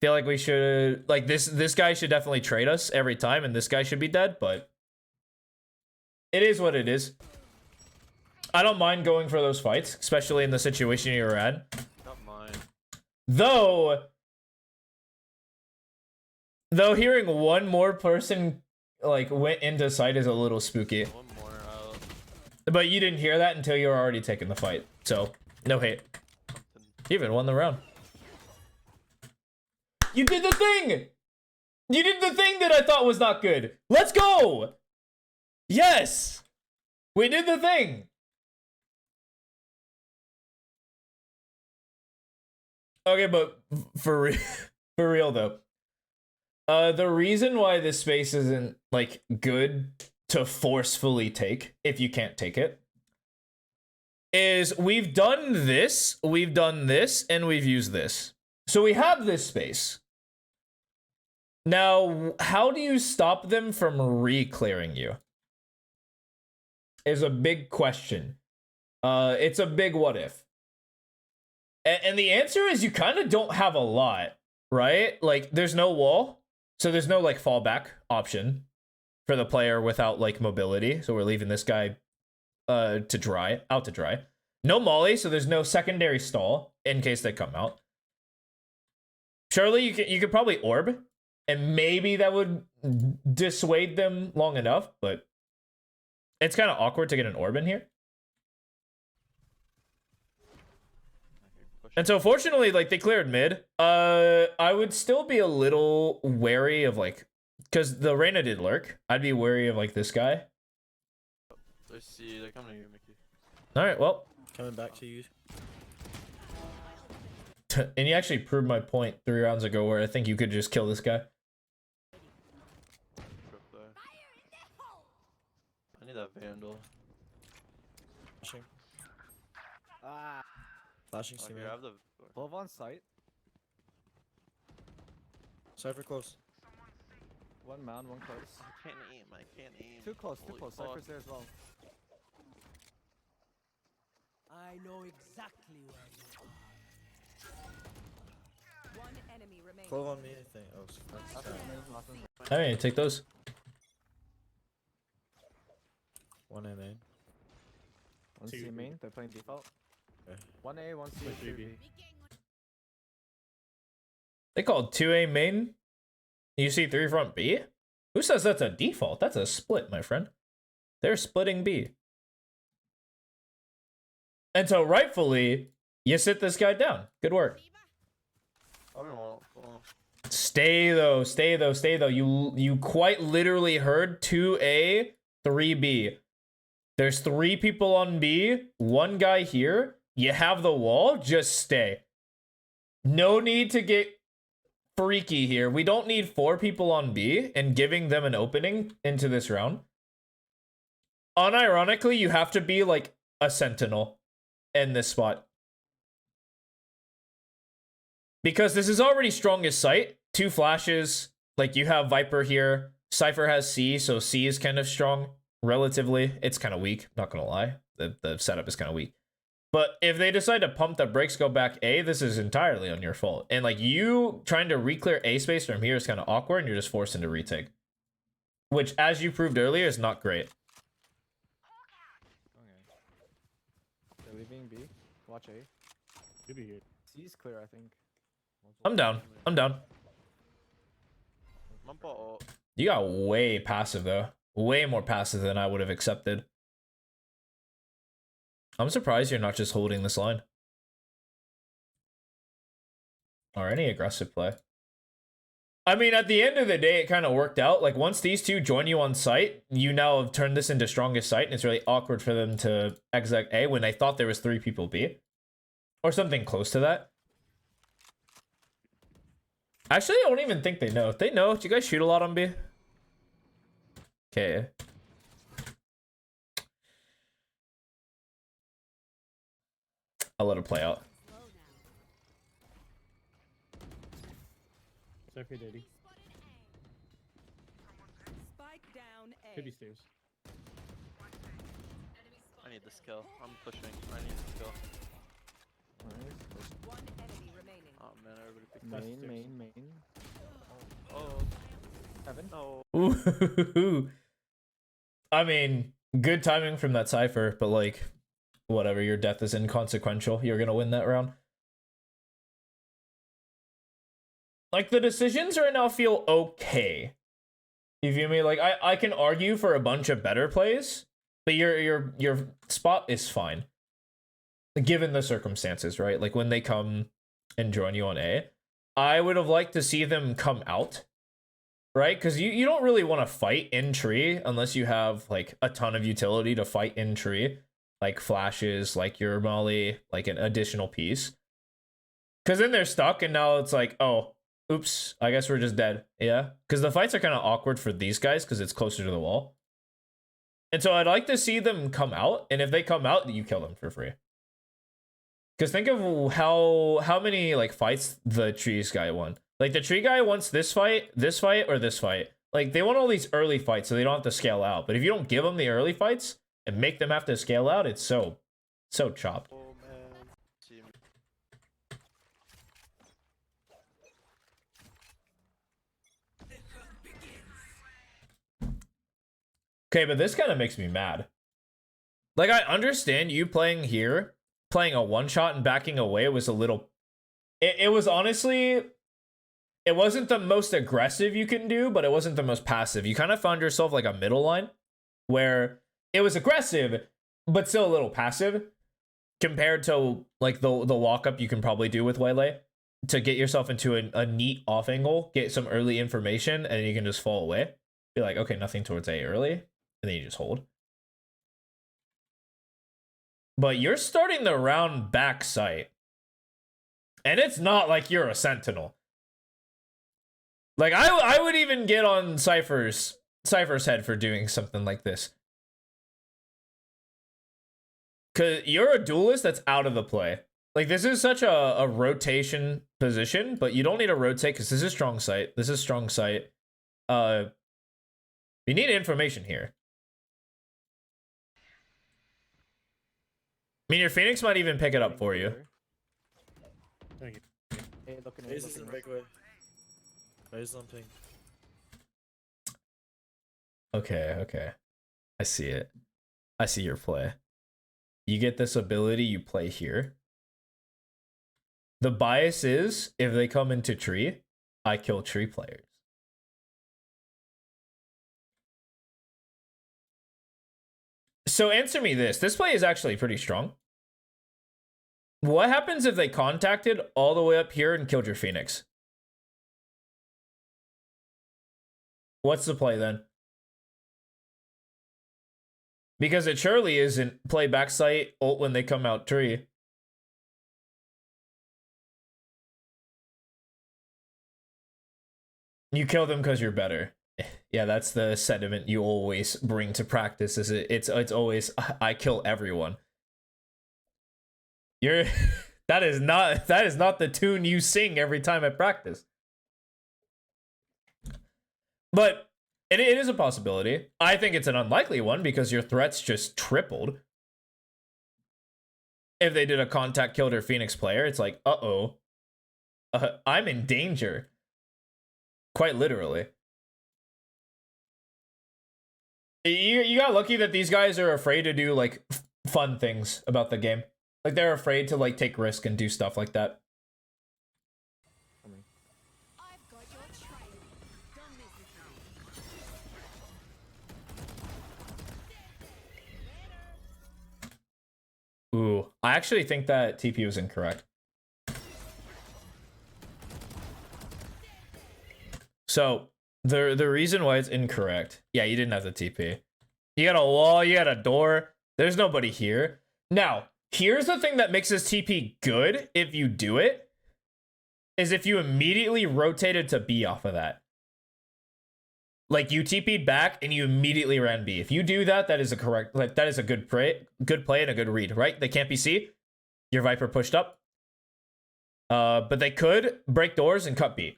Feel like we should... Like, this guy should definitely trade us every time, and this guy should be dead, but... It is what it is. I don't mind going for those fights, especially in the situation you're in.
Not mine.
Though hearing one more person like went into sight is a little spooky.
One more.
But you didn't hear that until you were already taking the fight. So, no hate. You even won the round. You did the thing! You did the thing that I thought was not good. Let's go! Yes! We did the thing! Okay, but for real though. The reason why this space isn't like good to forcefully take, if you can't take it, is we've done this, and we've used this. So we have this space. Now, how do you stop them from re-clearing you? Is a big question. It's a big what if. And the answer is you kind of don't have a lot, right? Like, there's no wall, so there's no, like, fallback option for the player without, like, mobility. So we're leaving this guy out to dry. No molly, so there's no secondary stall in case they come out. Surely you could probably orb, and maybe that would dissuade them long enough, but it's kind of awkward to get an orb in here. And so fortunately, like, they cleared mid. I would still be a little wary of, like, because the Reyna did lurk. I'd be wary of, like, this guy.
Let's see. They're coming to you, Mickey.
All right, well.
Coming back to you.
And you actually proved my point 3 rounds ago where I think you could just kill this guy.
Trip there. I need that Vandal.
Flashing.
Ah,
Flashing
Okay,
CMA.
I have the.
both on site.
Cypher close.
One man, one close.
I can't aim. I can't aim.
Too close, too
Holy
close.
fuck.
Cypher's there as well.
I know exactly where you are. One enemy remaining.
Clove on me, I think. Oh, that's down.
All right, take those.
One A main.
One C main, they're playing default.
Okay.
One A, one C, two B.
They called 2A main. You see 3 front B? Who says that's a default? That's a split, my friend. They're splitting B. And so rightfully, you sit this guy down. Good work.
I don't know.
Stay though. You quite literally heard 2A, 3B. There's 3 people on B, 1 guy here. You have the wall, just stay. No need to get freaky here. We don't need 4 people on B and giving them an opening into this round. Unironically, you have to be like a sentinel in this spot. Because this is already strongest sight. 2 flashes. Like, you have Viper here. Cypher has C, so C is kind of strong. Relatively. It's kind of weak, not gonna lie. The setup is kind of weak. But if they decide to pump the brakes, go back A, this is entirely on your fault. And like, you trying to re-clear A space from here is kind of awkward, and you're just forced into retake. Which, as you proved earlier, is not great.
Okay. They're leaving B. Watch A.
Could be here.
C is clear, I think.
I'm down.
Mumpa.
You got way passive, though. Way more passive than I would have accepted. I'm surprised you're not just holding this line. Or any aggressive play. I mean, at the end of the day, it kind of worked out. Like, once these two join you on site, you now have turned this into strongest site, and it's really awkward for them to exec A when they thought there was 3 people B. Or something close to that. Actually, I don't even think they know. If they know, do you guys shoot a lot on B? Okay. I'll let it play out.
Sophie Daddy.
Spike down A.
Could be stairs.
I need this kill. I'm pushing. I need this kill.
One enemy remaining.
Oh man, everybody picked
Main.
Oh,
Heaven.
no.
Ooh. I mean, good timing from that Cypher, but like, whatever, your death is inconsequential. You're gonna win that round. Like, the decisions right now feel okay. You feel me? Like, I can argue for a bunch of better plays, but your spot is fine. Given the circumstances, right? Like, when they come and join you on A, I would have liked to see them come out, right? Because you don't really want to fight in tree unless you have, like, a ton of utility to fight in tree. Like, flashes, like your molly, like an additional piece. Because then they're stuck, and now it's like, oh, oops, I guess we're just dead. Yeah? Because the fights are kind of awkward for these guys because it's closer to the wall. And so I'd like to see them come out, and if they come out, you kill them for free. Because think of how many, like, fights the trees guy won. Like, the tree guy wants this fight, or this fight. Like, they want all these early fights so they don't have to scale out. But if you don't give them the early fights and make them have to scale out, it's so chopped.
Oh man. Team.
Okay, but this kind of makes me mad. Like, I understand you playing here, playing a one-shot and backing away was a little... It was honestly... It wasn't the most aggressive you can do, but it wasn't the most passive. You kind of found yourself like a middle line where it was aggressive, but still a little passive compared to like the walk-up you can probably do with Waylay to get yourself into a neat off angle, get some early information, and you can just fall away. Be like, okay, nothing towards A early, and then you just hold. But you're starting the round back sight. And it's not like you're a sentinel. Like, I would even get on Cypher's head for doing something like this. Because you're a duelist that's out of the play. Like, this is such a rotation position, but you don't need to rotate because this is strong sight. This is strong sight. You need information here. I mean, your Phoenix might even pick it up for you.
Thank you.
Hey, looking
Ace is in breakaway. Ace on ping.
Okay. I see it. I see your play. You get this ability, you play here. The bias is, if they come into tree, I kill tree players. So answer me this. This play is actually pretty strong. What happens if they contacted all the way up here and killed your Phoenix? What's the play then? Because it surely isn't play backside, ult when they come out tree. You kill them because you're better. Yeah, that's the sentiment you always bring to practice. Is it's always I kill everyone. You're that is not the tune you sing every time at practice. But it is a possibility. I think it's an unlikely one because your threats just tripled. If they did a contact kill their Phoenix player, it's like, I'm in danger. Quite literally. You got lucky that these guys are afraid to do like fun things about the game. Like they're afraid to like take risk and do stuff like that.
I've got your trail. Don't miss it.
Ooh, I actually think that TP was incorrect. So the reason why it's incorrect. Yeah, you didn't have the TP. You got a wall, you got a door. There's nobody here. Now, here's the thing that makes this TP good if you do it, is if you immediately rotated to B off of that. Like you TP'd back and you immediately ran B. If you do that, that is a correct, like that is a good play and a good read, right? They can't be C. Your Viper pushed up. But they could break doors and cut B.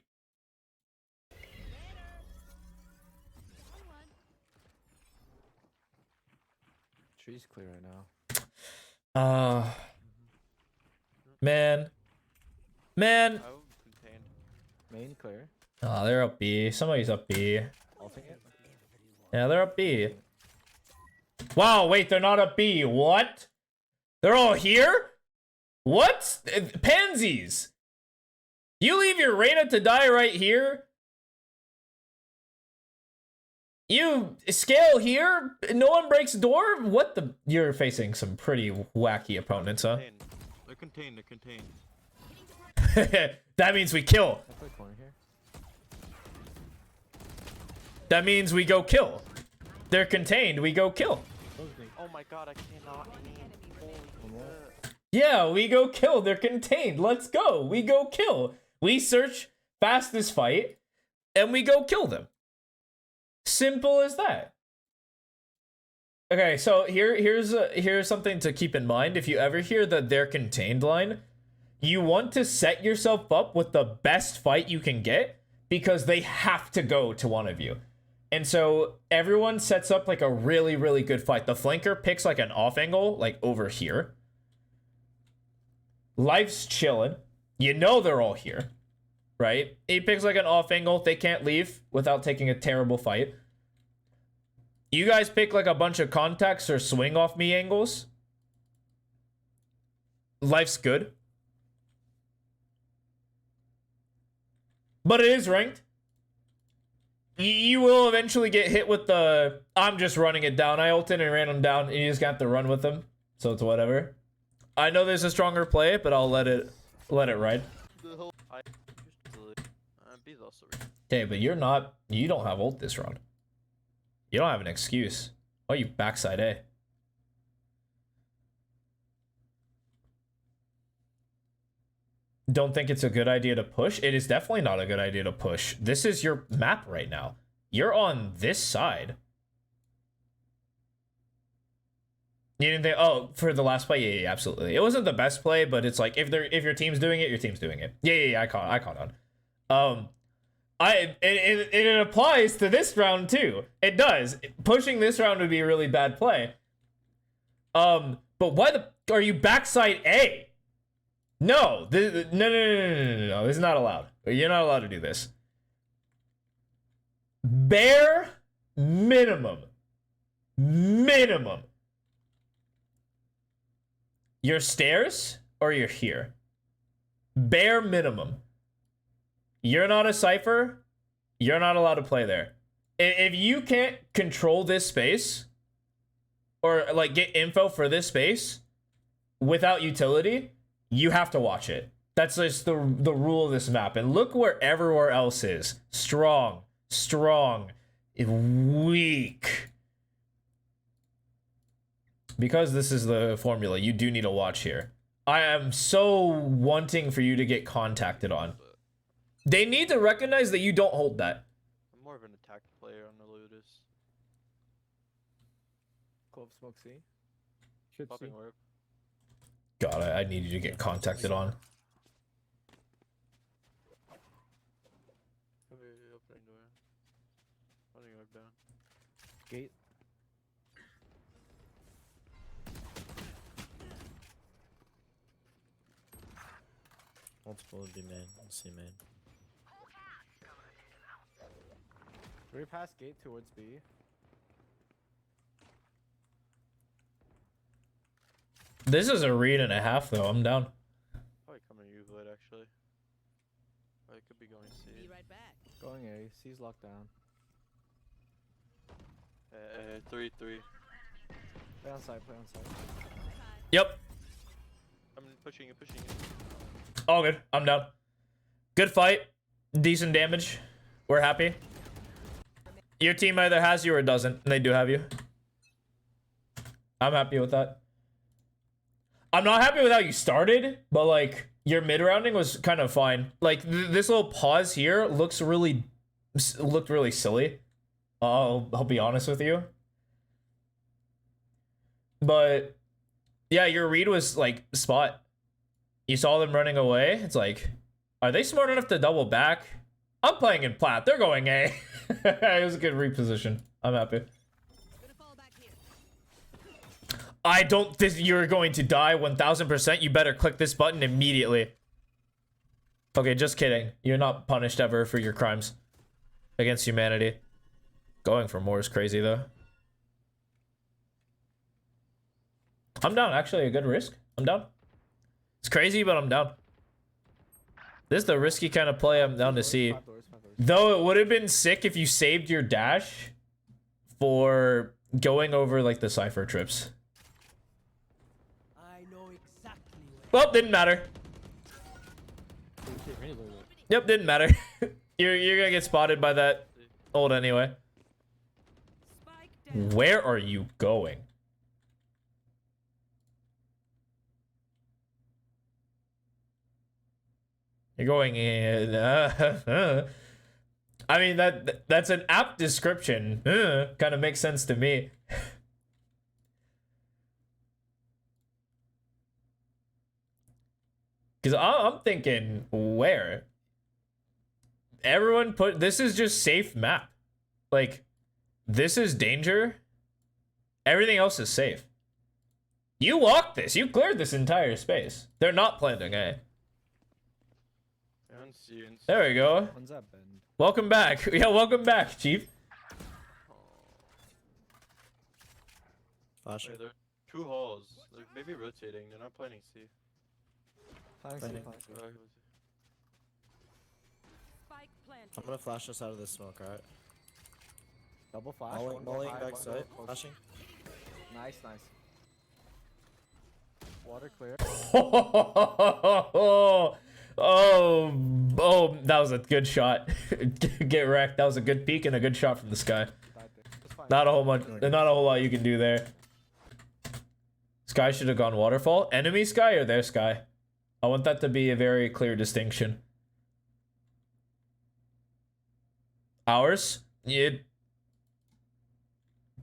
Tree's clear right now.
Man. Man.
Oh, contained.
Main clear.
Oh, they're up B. Somebody's up B.
Ulting it.
Yeah, they're up B. Wow, wait, they're not up B. What? They're all here? What? Pansies. You leave your Reyna to die right here? You scale here? No one breaks door? What the? You're facing some pretty wacky opponents, huh?
They're contained. They're contained.
That means we kill.
I play corner here.
That means we go kill. They're contained. We go kill.
Oh my god, I cannot aim.
Yeah, we go kill. They're contained. Let's go. We go kill. We search fastest fight, and we go kill them. Simple as that. Okay, so here's something to keep in mind. If you ever hear the "they're contained" line, you want to set yourself up with the best fight you can get, because they have to go to one of you. And so everyone sets up like a really, really good fight. The flanker picks like an off angle, like over here. Life's chilling. You know they're all here, right? He picks like an off angle. They can't leave without taking a terrible fight. You guys pick like a bunch of contacts or swing off me angles. Life's good. But it is ranked. You will eventually get hit with the, I'm just running it down. I ulted and ran them down, and you just got to run with them. So it's whatever. I know there's a stronger play, but I'll let it ride.
B's also.
Okay, but you don't have ult this round. You don't have an excuse. Oh, you backside A. Don't think it's a good idea to push. It is definitely not a good idea to push. This is your map right now. You're on this side. You didn't think, oh, for the last play? Yeah, absolutely. It wasn't the best play, but it's like, if your team's doing it, your team's doing it. Yeah, I caught on. It applies to this round too. It does. Pushing this round would be a really bad play. But why the are you backside A? No, no. This is not allowed. You're not allowed to do this. Bare minimum. Your stairs or you're here. Bare minimum. You're not a Cypher. You're not allowed to play there. If you can't control this space or like get info for this space without utility, you have to watch it. That's just the rule of this map. And look where everywhere else is. Strong, weak. Because this is the formula, you do need to watch here. I am so wanting for you to get contacted on. They need to recognize that you don't hold that.
I'm more of an attack player on the Ludus.
Clove smoke C. Should see.
Popping orb.
God, I need you to get contacted on.
Opening door. Running orb down.
Gate.
Multiple would be main. We'll see main.
We pass gate towards B.
This is a read and a half, though. I'm down.
Probably coming to you, Void, actually. Or it could be going C.
Be right back.
Going A. C's locked down.
3-3.
Play on side.
Yep.
I'm pushing it.
All good. I'm down. Good fight. Decent damage. We're happy. Your team either has you or doesn't, and they do have you. I'm happy with that. I'm not happy with how you started, but like your mid rounding was kind of fine. Like this little pause here looked really silly. I'll be honest with you. But yeah, your read was like spot. You saw them running away. It's like, are they smart enough to double back? I'm playing in plat. They're going A. It was a good reposition. I'm happy. I don't think you're going to die 1000%. You better click this button immediately. Okay, just kidding. You're not punished ever for your crimes against humanity. Going for more is crazy though. I'm down. Actually, a good risk. I'm down. It's crazy, but I'm down. This is the risky kind of play I'm down to see. Though it would have been sick if you saved your dash for going over like the Cypher trips.
I know exactly where.
Well, didn't matter. Yep, didn't matter. You're gonna get spotted by that ult anyway. Where are you going? You're going in. I mean that's an apt description. Kind of makes sense to me. Because I'm thinking where. Everyone put this is just safe map. Like this is danger. Everything else is safe. You walked this. You cleared this entire space. They're not planting, eh? There we go.
One's up and
Welcome back. Yeah, welcome back, Chief.
Flash.
Wait, there are 2 halls. They're maybe rotating. They're not planning C.
Planning. I'm gonna flash us out of this smoke, alright?
double flash.
Mulling,
one
mulling
high,
back
one
side.
close.
Flashing.
Nice, nice. Water clear.
Oh, that was a good shot. Get wrecked. That was a good peek and a good shot from the sky. Not a whole lot you can do there. Sky should have gone waterfall. Enemy sky or their sky? I want that to be a very clear distinction. Ours? You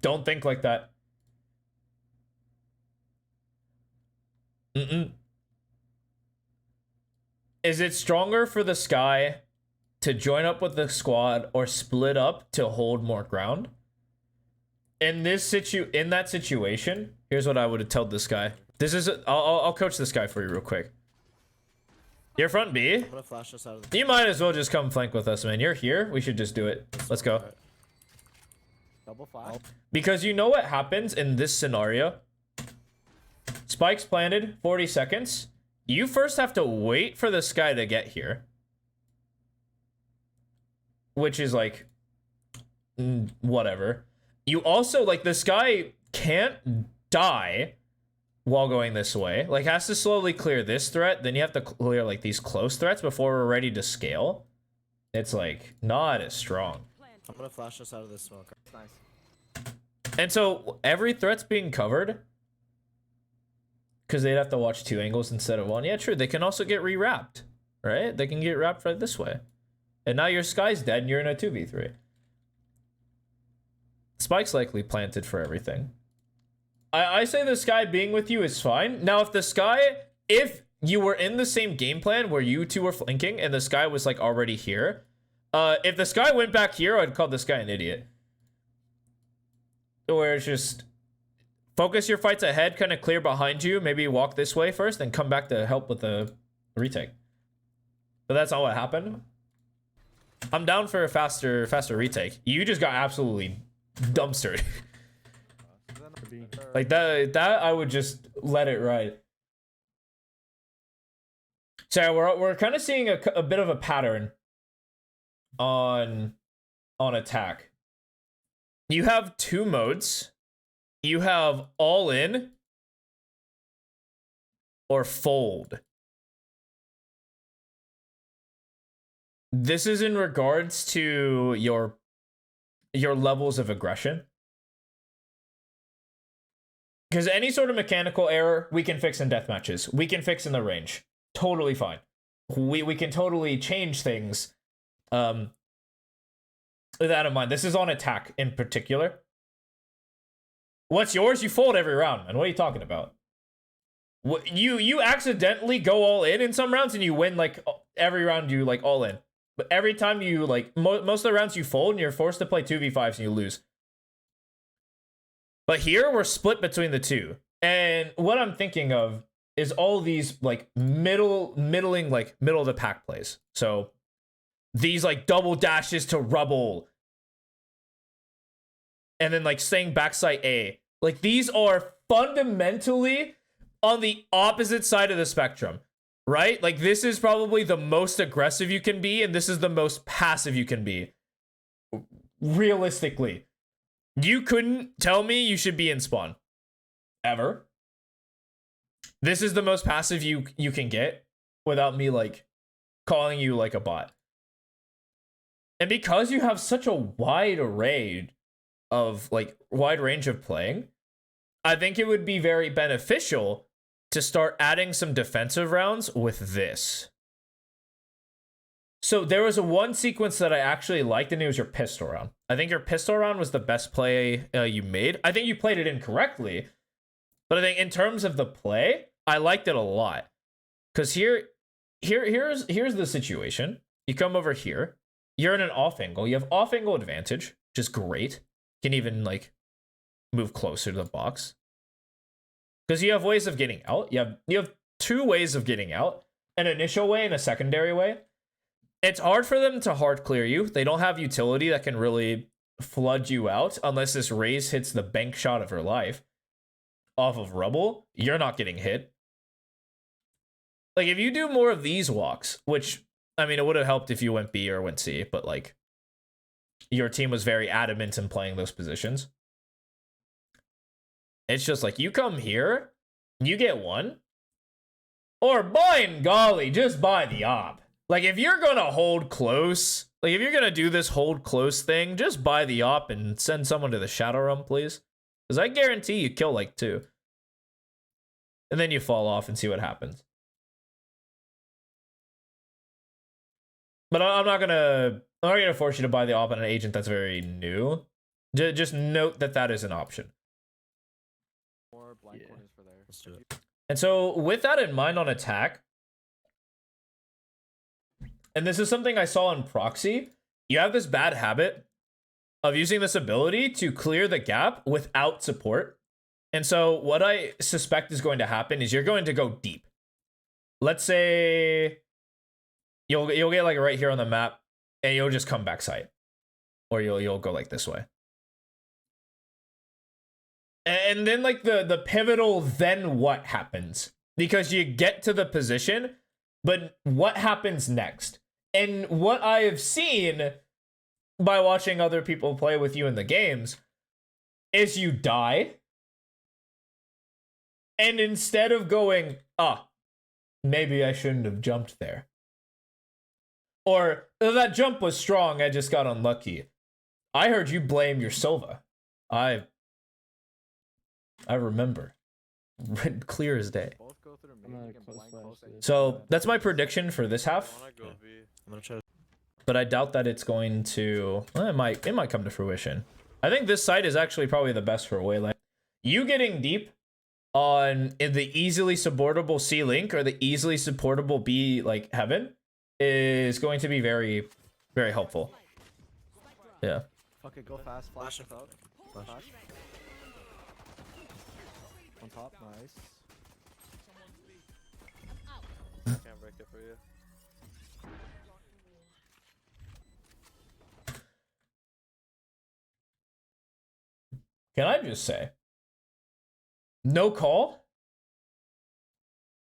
don't think like that. Is it stronger for the sky to join up with the squad or split up to hold more ground? In that situation, here's what I would have told this guy. I'll coach this guy for you real quick. You're front B.
I'm gonna flash us out of the
You might as well just come flank with us, man. You're here. We should just do it. Let's go.
Alright.
Double flash.
Because you know what happens in this scenario? Spike's planted, 40 seconds. You first have to wait for this guy to get here. Which is like, whatever. You also, like, this guy can't die while going this way. Like, has to slowly clear this threat. Then you have to clear, like, these close threats before we're ready to scale. It's, like, not as strong.
I'm gonna flash us out of this smoke.
Nice.
And so, every threat's being covered. Because they'd have to watch 2 angles instead of 1. Yeah, true. They can also get re-wrapped. Right? They can get wrapped right this way. And now your sky's dead and you're in a 2v3. Spike's likely planted for everything. I say the sky being with you is fine. Now, if you were in the same game plan where you two were flanking and the sky was like already here, if the sky went back here, I'd call this guy an idiot. Where it's just focus your fights ahead, kind of clear behind you, maybe walk this way first, then come back to help with the retake. But that's not what happened. I'm down for a faster retake. You just got absolutely dumpstered. Like that I would just let it ride. So we're kind of seeing a bit of a pattern on attack. You have 2 modes. You have all in or fold. this is in regards to your levels of aggression. Because any sort of mechanical error, we can fix in deathmatches. We can fix in the range. Totally fine. We can totally change things. With that in mind, this is on attack in particular. What's yours? You fold every round, man. What are you talking about? What, you accidentally go all in some rounds and you win like every round you like all in. But every time you like most of the rounds you fold and you're forced to play 2v5s and you lose. But here we're split between the two. And what I'm thinking of is all these like middling like middle of the pack plays. So these like double dashes to rubble. And then like staying backside A. Like these are fundamentally on the opposite side of the spectrum, right? Like this is probably the most aggressive you can be and this is the most passive you can be. Realistically. You couldn't tell me you should be in spawn. Ever. This is the most passive you can get without me like calling you like a bot. And because you have such a wide array of like wide range of playing, I think it would be very beneficial to start adding some defensive rounds with this. So there was one sequence that I actually liked, and it was your pistol round. I think your pistol round was the best play you made. I think you played it incorrectly, but I think in terms of the play, I liked it a lot. Because here's the situation. You come over here. You're in an off angle. You have off angle advantage, which is great. You can even like move closer to the box. Because you have ways of getting out. You have two ways of getting out. An initial way and a secondary way. It's hard for them to hard clear you. They don't have utility that can really flood you out unless this raise hits the bank shot of her life. Off of rubble, you're not getting hit. Like if you do more of these walks, which I mean, it would have helped if you went B or went C, but like your team was very adamant in playing those positions. It's just like you come here, you get one, or by golly, just buy the op. Like if you're gonna hold close, like if you're gonna do this hold close thing, just buy the op and send someone to the shadow realm, please. Because I guarantee you kill like 2. And then you fall off and see what happens. But I'm not gonna force you to buy the op on an agent that's very new. Just note that that is an option.
More blind corners for there.
Let's do it.
And so with that in mind on attack, and this is something I saw in proxy, you have this bad habit of using this ability to clear the gap without support. And so what I suspect is going to happen is you're going to go deep. Let's say you'll get like right here on the map and you'll just come backside. Or you'll go like this way. And then like the pivotal then what happens? Because you get to the position, but what happens next? And what I have seen by watching other people play with you in the games is you die. And instead of going, maybe I shouldn't have jumped there. Or that jump was strong, I just got unlucky. I heard you blame your Silva. I remember. Clear as day.
Both go through main, you can blind close A.
So that's my prediction for this
I
half.
wanna go B.
I'm gonna try.
But I doubt that it's going to. Well, it might come to fruition. I think this site is actually probably the best for Waylay. You getting deep on in the easily supportable C link or the easily supportable B like heaven is going to be very, very helpful. Yeah.
Fuck it, go fast, flash
Flash.
out. Flash. On top, nice.
Can't break it for you.
Can I just say, no call?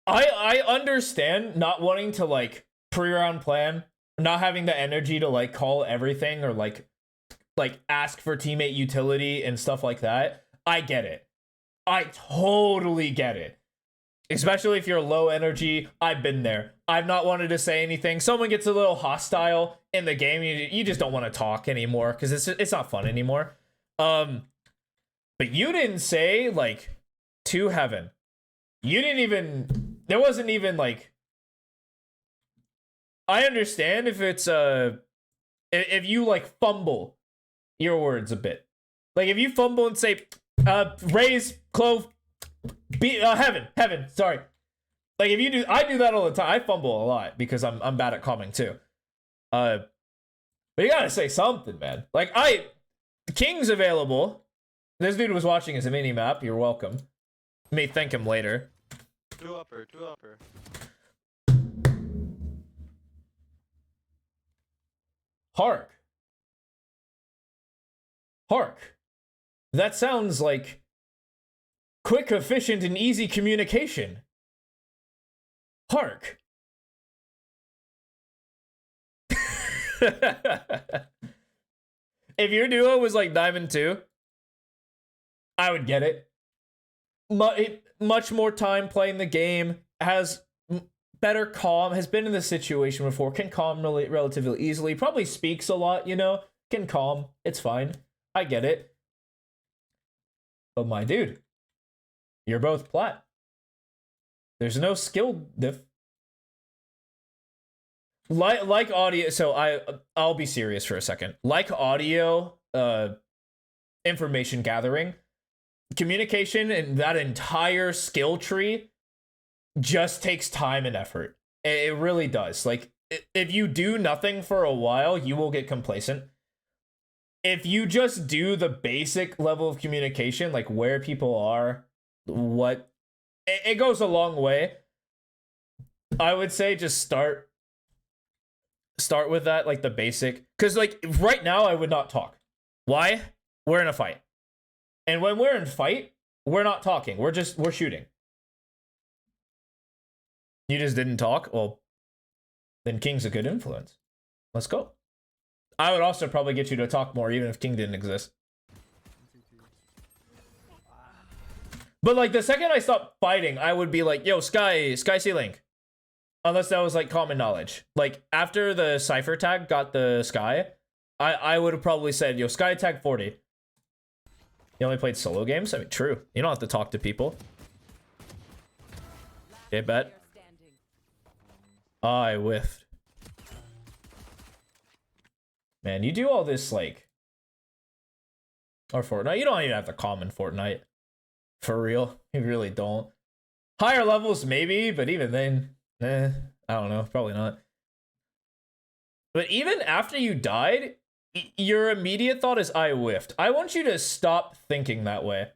I understand not wanting to like pre-round plan, not having the energy to like call everything or like ask for teammate utility and stuff like that. I get it. I totally get it. Especially if you're low energy. I've been there. I've not wanted to say anything. Someone gets a little hostile in the game. You just don't want to talk anymore because it's not fun anymore. But you didn't say, like, to heaven. You didn't even... There wasn't even, like... I understand if it's, if you, like, fumble your words a bit. Like, if you fumble and say, raise, clove, heaven, sorry. Like, if you do... I do that all the time. I fumble a lot because I'm bad at calming, too. But you gotta say something, man. Like, King's available. This dude was watching as a mini-map. You're welcome. May thank him later.
Two upper.
Hark. That sounds like quick, efficient, and easy communication. Hark. If your duo was like Diamond 2, I would get it. Much more time playing the game, has better calm, has been in this situation before, can calm relatively easily, probably speaks a lot, you know, can calm, it's fine. I get it. But my dude, you're both plat. There's no skill diff. Like audio, so I'll be serious for a second. Like audio, information gathering, communication, and that entire skill tree just takes time and effort. It really does. Like, if you do nothing for a while, you will get complacent. If you just do the basic level of communication, like where people are, what, it goes a long way. I would say just start with that, like the basic, because like right now I would not talk. Why? We're in a fight, and when we're in fight, we're not talking, we're shooting. You just didn't talk? Well, then King's a good influence. Let's go. I would also probably get you to talk more even if King didn't exist. But like the second I stopped fighting, I would be like, yo, Sky C-Link. Unless that was like common knowledge. Like after the Cypher tag got the Sky, I would have probably said, yo, Sky tag 40. You only played solo games? I mean, true. You don't have to talk to people. Okay, bet. I whiffed. Man, you do all this, like... Or Fortnite. You don't even have to comment Fortnite. For real. You really don't. Higher levels, maybe, but even then... I don't know. Probably not. But even after you died, your immediate thought is, I whiffed. I want you to stop thinking that way.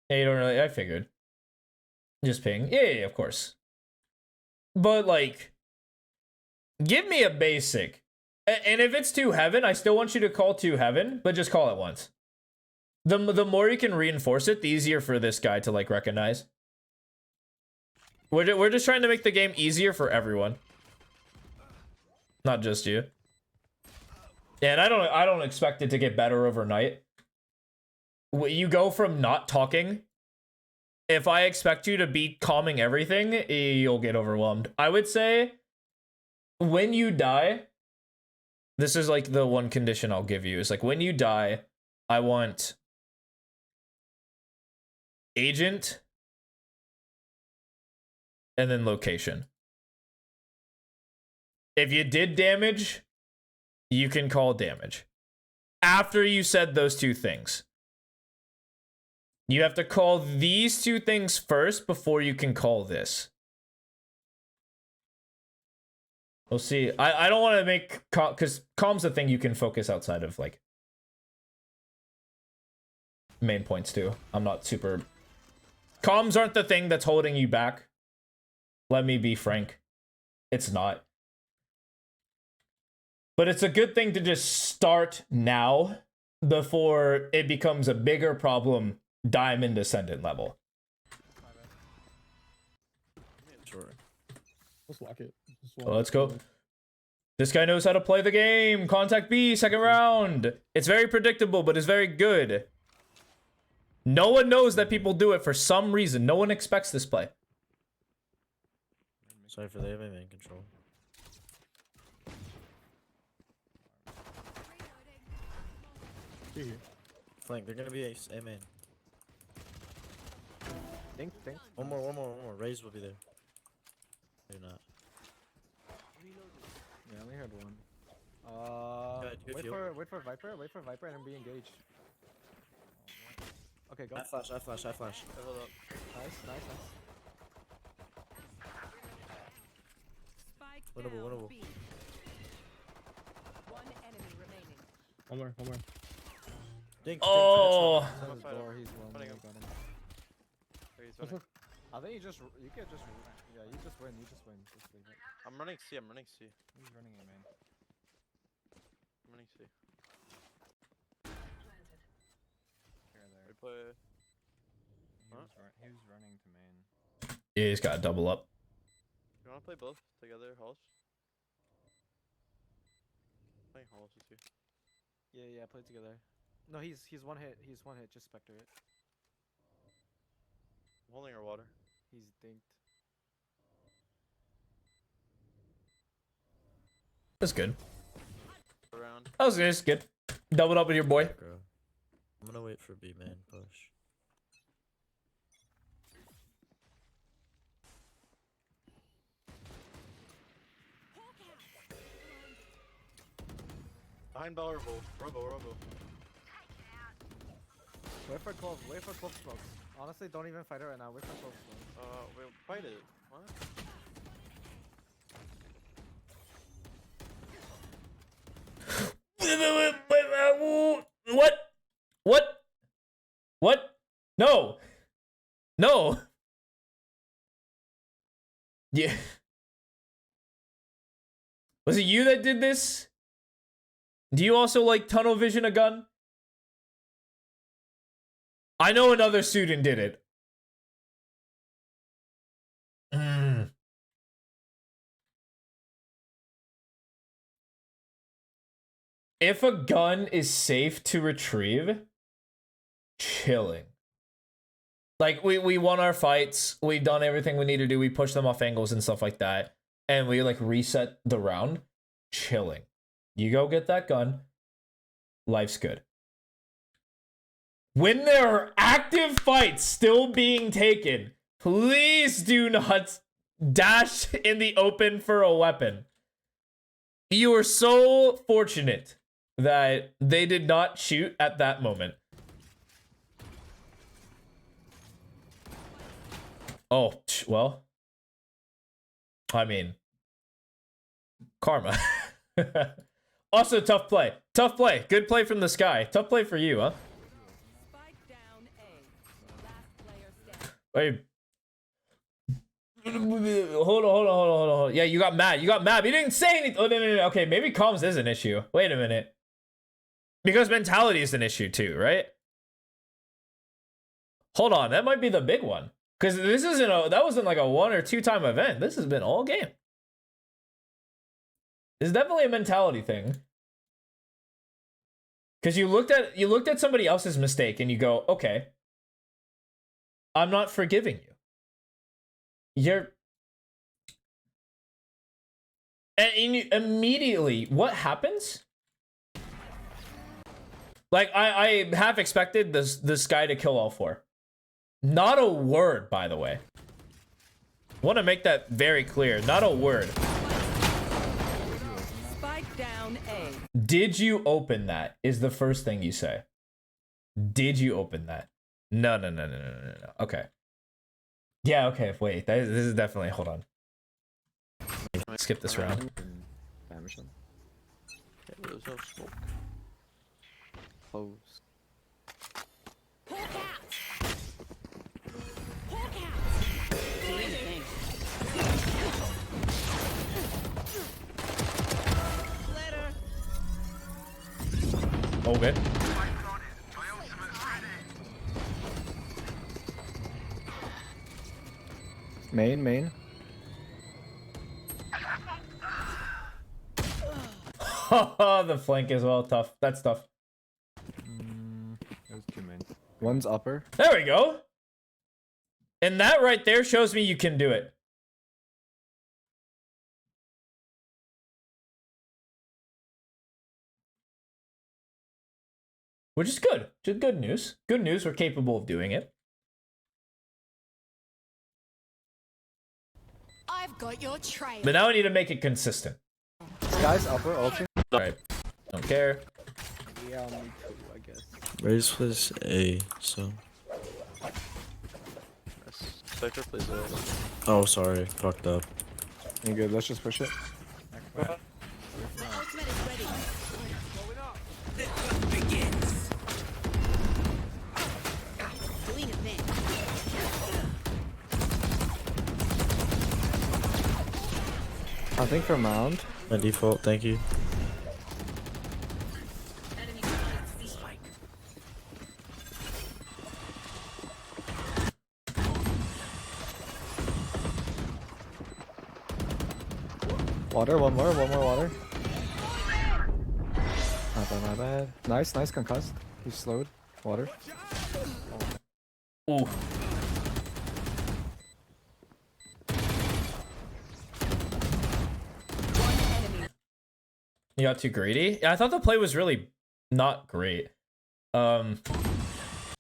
Yeah, you don't really... I figured. Just ping. Yeah, of course. But, like... Give me a basic. And if it's to heaven, I still want you to call to heaven, but just call it once. The more you can reinforce it, the easier for this guy to, like, recognize. We're just trying to make the game easier for everyone. Not just you. And I don't expect it to get better overnight. You go from not talking. If I expect you to be calming everything, you'll get overwhelmed. I would say... When you die, this is like the one condition I'll give you. Is like when you die, I want agent and then location. If you did damage, you can call damage. After you said those two things. You have to call these two things first before you can call this. We'll see. I don't want to make... Because calm's a thing you can focus outside of, like... main points, too. I'm not super... Comms aren't the thing that's holding you back. Let me be frank. It's not. But it's a good thing to just start now before it becomes a bigger problem Diamond Ascendant level.
Sure.
Let's lock it.
Well, let's go. This guy knows how to play the game. Contact B, second round. It's very predictable, but it's very good. No one knows that people do it for some reason. No one expects this play.
Sorry for the aim in control.
Here.
Flank, they're gonna be ace. Amen.
Think.
One more. Raze will be there. They're not.
Yeah, I only heard one.
ahead, good
Wait
field.
for Viper and then be engaged. Okay, go.
I flash.
Hey, hold up.
Nice.
Spike
Winnable,
down
winnable.
B. One enemy remaining.
One more.
Dink,
Oh,
He's on his
Fight him.
door, he's one.
Fighting
I
him.
got him.
Wait, he's running.
I think you just win. You just win. Just leave it.
I'm running C.
He's running it, man.
I'm running C.
Here, there.
We play.
He was running to main.
yeah, he's got to double up.
You wanna play both together, Halls? Playing Halls with you.
Yeah, play together. No, he's one hit. Just Spectre it.
I'm holding our water.
He's dinked.
That's good.
Around.
That was good. Doubled up with your boy.
Bro. I'm gonna wait for B man push.
Behind Bell or Robo.
Wait for 12 smokes. Honestly, don't even fight it right now. Wait for 12 smokes.
Wait, fight it. What?
What? No. Yeah. Was it you that did this? Do you also like tunnel vision a gun? I know another student did it. If a gun is safe to retrieve, chilling. Like, we won our fights. We've done everything we need to do. We pushed them off angles and stuff like that. And we, like, reset the round. Chilling. You go get that gun. Life's good. When there are active fights still being taken, please do not dash in the open for a weapon. You are so fortunate that they did not shoot at that moment. Oh, well. I mean, karma. Also, tough play. Good play from the sky. Tough play for you, huh?
Spike down A. Last player standing.
Wait. Hold on. Yeah, you got mad. You didn't say anything. Oh, no. Okay, maybe comms is an issue. Wait a minute. Because mentality is an issue too, right? Hold on. That might be the big one. Because that wasn't like a 1 or 2 time event. This has been all game. It's definitely a mentality thing. Because you looked at somebody else's mistake and you go, okay, I'm not forgiving you. And immediately, what happens? Like, I half expected this guy to kill all 4. Not a word, by the way. Want to make that very clear. Not a word.
Spike down A.
Did you open that? Is the first thing you say. Did you open that? No. Okay. Yeah, okay, wait. This is definitely... Hold on. Skip this round.
Damage him.
Yeah, there's no smoke.
Close.
Oh, good.
Main.
The flank as well. Tough. That's tough.
It was 2 main. One's upper.
There we go. And that right there shows me you can do it. Which is good. Just good news. Good news, we're capable of doing it.
I've got your trail.
But now I need to make it consistent.
Guys, upper, ultra.
Alright. Don't care.
Yeah, me too, I guess.
Raise was A, so.
Cypher plays A.
Oh, sorry. Fucked up.
You good? Let's just push it.
My ultimate is ready. Doing a thing.
I think for mound.
By default, thank you.
Water, one more water. Not bad, not bad. Nice, nice concussed. He's slowed. Water.
Ooh. You got too greedy? Yeah, I thought the play was really not great.
More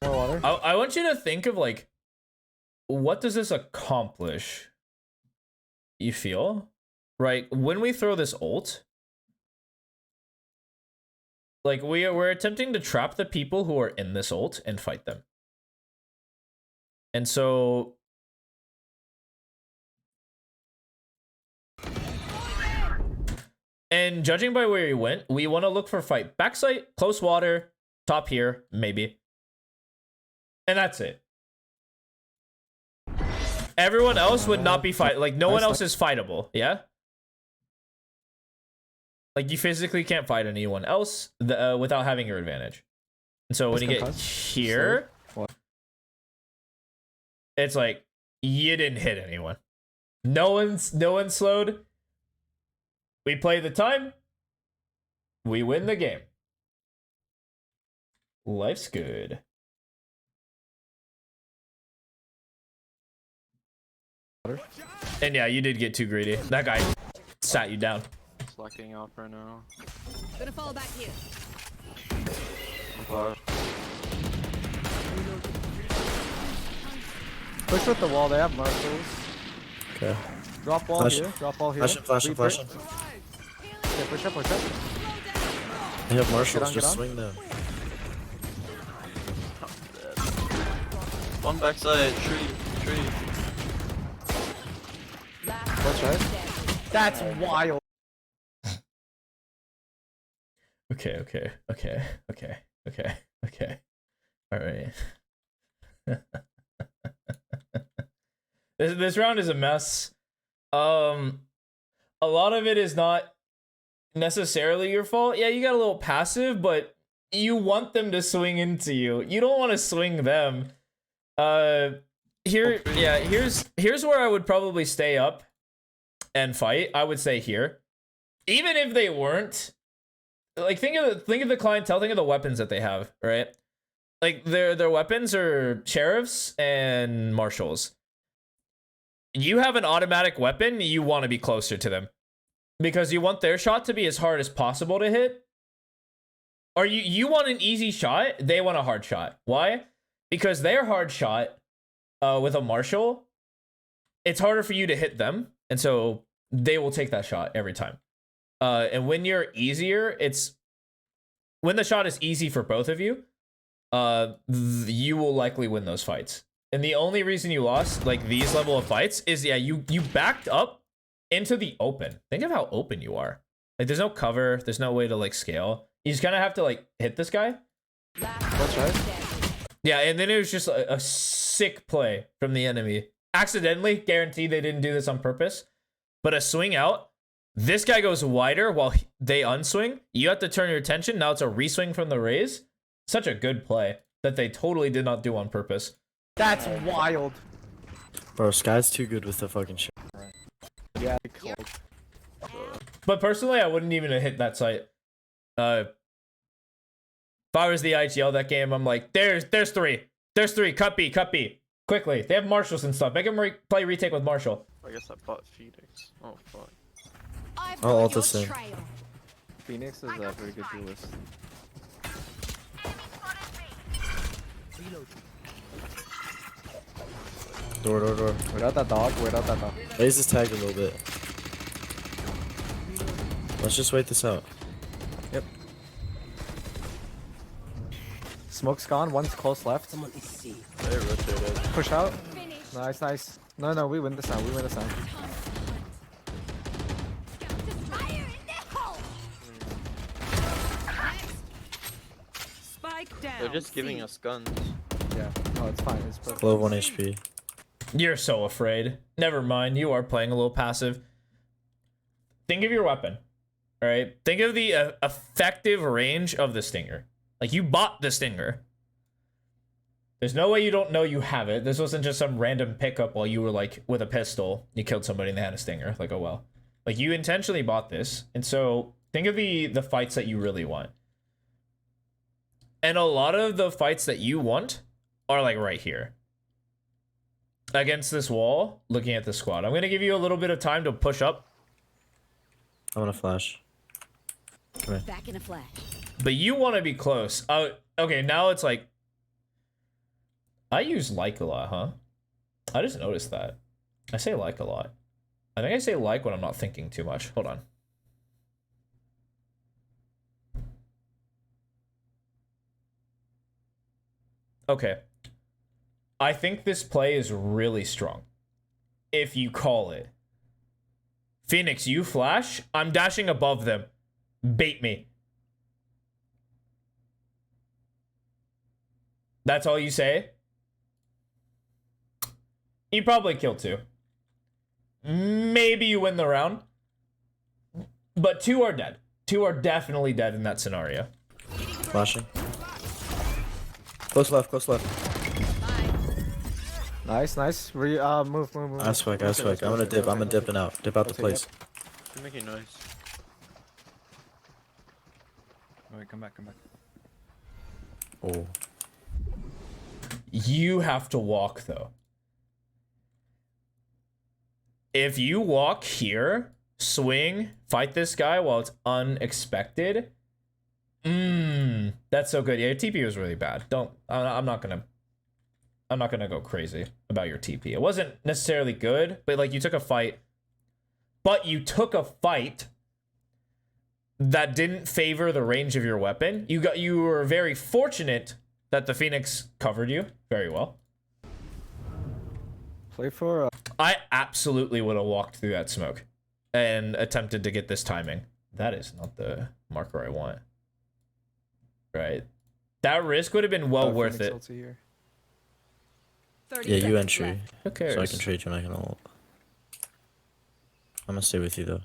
water.
I want you to think of like, what does this accomplish? You feel? Right, when we throw this ult, like we're attempting to trap the people who are in this ult and fight them. And so and judging by where he went, we want to look for fight backside, close water, top here, maybe. And that's it. Everyone else would not be fight, like no one else is fightable, yeah? Like, you physically can't fight anyone else without having your advantage. And so when you get here, it's like, you didn't hit anyone. No one's slowed. We play the time. We win the game. Life's good. And yeah, you did get too greedy. That guy sat you down.
Slacking off right now.
Gonna fall back here.
Push with the wall, they have marshals.
Okay.
Drop wall
Flash.
here, drop wall here.
Flashing.
Okay, push up.
They have marshals,
Get
just
on.
swing them.
One backside, tree.
What's right? That's wild.
Okay. All right. This round is a mess. A lot of it is not necessarily your fault. Yeah, you got a little passive, but you want them to swing into you. You don't want to swing them. Here's where I would probably stay up and fight. I would say here. Even if they weren't, like, think of the clientele, think of the weapons that they have, right? Like, their weapons are sheriffs and marshals. You have an automatic weapon, you want to be closer to them because you want their shot to be as hard as possible to hit. Or you want an easy shot, they want a hard shot. Why? Because their hard shot with a marshal, it's harder for you to hit them, and so they will take that shot every time. And when you're easier, when the shot is easy for both of you, you will likely win those fights. And the only reason you lost, like, these level of fights is, yeah, you backed up into the open. Think of how open you are. Like, there's no cover. There's no way to, like, scale. You just kind of have to, like, hit this guy.
What's right?
Yeah, and then it was just a sick play from the enemy. Accidentally, guaranteed they didn't do this on purpose. But a swing out, this guy goes wider while they unswing. You have to turn your attention. Now it's a reswing from the raise. Such a good play that they totally did not do on purpose.
That's wild.
Bro, Sky's too good with the fucking shit.
Yeah.
But personally, I wouldn't even have hit that site. If I was the IGL that game, I'm like, there's three. There's 3. Cut B, cut B. Quickly. They have Marshals and stuff. Make him play retake with Marshall.
I guess I bought Phoenix. Oh fuck.
I've
I'll
got
ult
your
this in.
trail.
Phoenix is a very good duelist.
Door, door, door.
Without that dog, without that dog.
Raise this tag a little bit. Let's just wait this out.
Smoke's gone, one's close left.
Someone is safe.
They rotated.
Push out.
Finish.
Nice, nice. No, we win this time, we win this time.
Fire in the hole. Spike down.
They're just giving us guns.
Yeah, no, it's fine, it's perfect.
Low 1 HP.
You're so afraid. Never mind. You are playing a little passive. Think of your weapon. All right. Think of the effective range of the Stinger. Like, you bought the Stinger. There's no way you don't know you have it. This wasn't just some random pickup while you were like with a pistol. You killed somebody and they had a Stinger. Like, oh well. Like, you intentionally bought this. And so think of the fights that you really want. And a lot of the fights that you want are like right here. Against this wall, looking at the squad. I'm going to give you a little bit of time to push up.
I'm gonna flash. Come here.
Back in a flash.
But you want to be close. Okay, now it's like... I use like a lot, huh? I just noticed that. I say like a lot. I think I say like when I'm not thinking too much. Hold on. Okay. I think this play is really strong. If you call it. Phoenix, you flash. I'm dashing above them. Bait me. That's all you say? You probably kill 2. Maybe you win the round. But 2 are dead. 2 are definitely dead in that scenario.
Flashing. Close left, close left.
Nice, nice. Move.
I swag. I'm gonna dip. I'm dipping out. Dip out the place.
You're making noise.
Wait, come back.
Oh.
You have to walk, though. If you walk here, swing, fight this guy while it's unexpected. That's so good. Yeah, your TP was really bad. I'm not gonna go crazy about your TP. It wasn't necessarily good, but like you took a fight. But you took a fight that didn't favor the range of your weapon. You were very fortunate that the Phoenix covered you very well.
Play for...
I absolutely would have walked through that smoke and attempted to get this timing. That is not the marker I want. Right. That risk would have been well worth it.
Yeah, you entry.
Who cares?
So I can trade you and I can ult. I'm gonna stay with you though.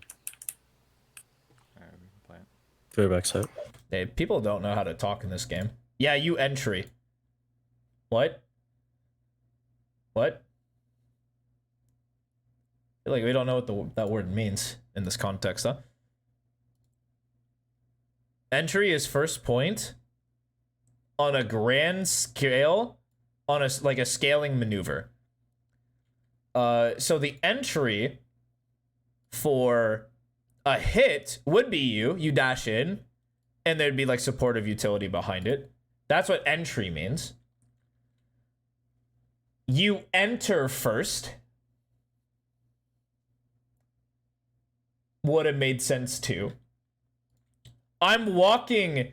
Alright, we can play it.
Go back side.
Hey, people don't know how to talk in this game. Yeah, you entry. What? What? I feel like we don't know what that word means in this context, huh? Entry is first point on a grand scale, on a like a scaling maneuver. So the entry for a hit would be you dash in, and there'd be like supportive utility behind it. That's what entry means. You enter first. Would have made sense too. I'm walking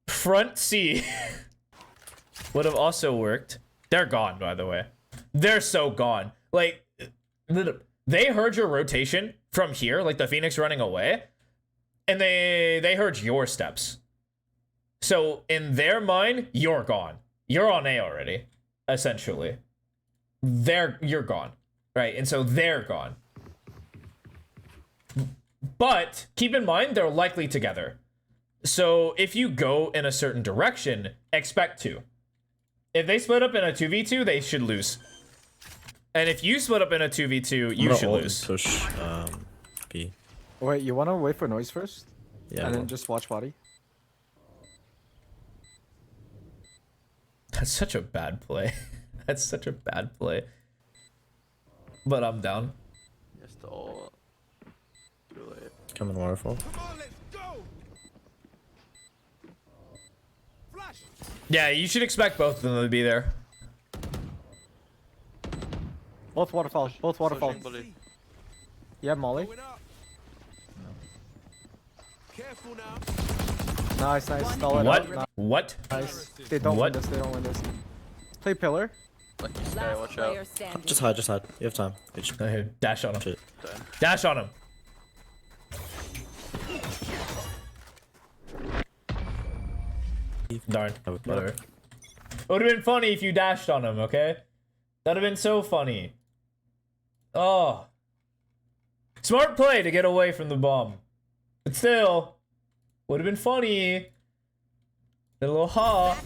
front C. Would have also worked. They're gone, by the way. They're so gone. Like, they heard your rotation from here, like the Phoenix running away, and they heard your steps. So in their mind, you're gone. You're on A already, essentially. You're gone, right? And so they're gone. But keep in mind, they're likely together. So if you go in a certain direction, expect to. If they split up in a 2v2, they should lose. And if you split up in a 2v2, you should lose.
Push B.
Wait, you want to wait for noise first?
Yeah.
And then just watch body?
That's such a bad play. That's such a bad play. But I'm down.
Yes, the all. Too late.
Coming waterfall.
Yeah, you should expect both of them to be there.
Both waterfall. Both waterfall.
Pushing bully.
Yeah, Molly. Nice, nice. Stall it out.
What? What?
Nice. They don't
What?
win this. They don't win this. Play pillar.
Like this guy, watch out.
Just hide, just hide. You have time.
Okay, dash on him.
Shit.
Dash on him. Darn. Whatever. It would have been funny if you dashed on him, okay? That'd have been so funny. Oh. Smart play to get away from the bomb. But still, would have been funny. A little ha.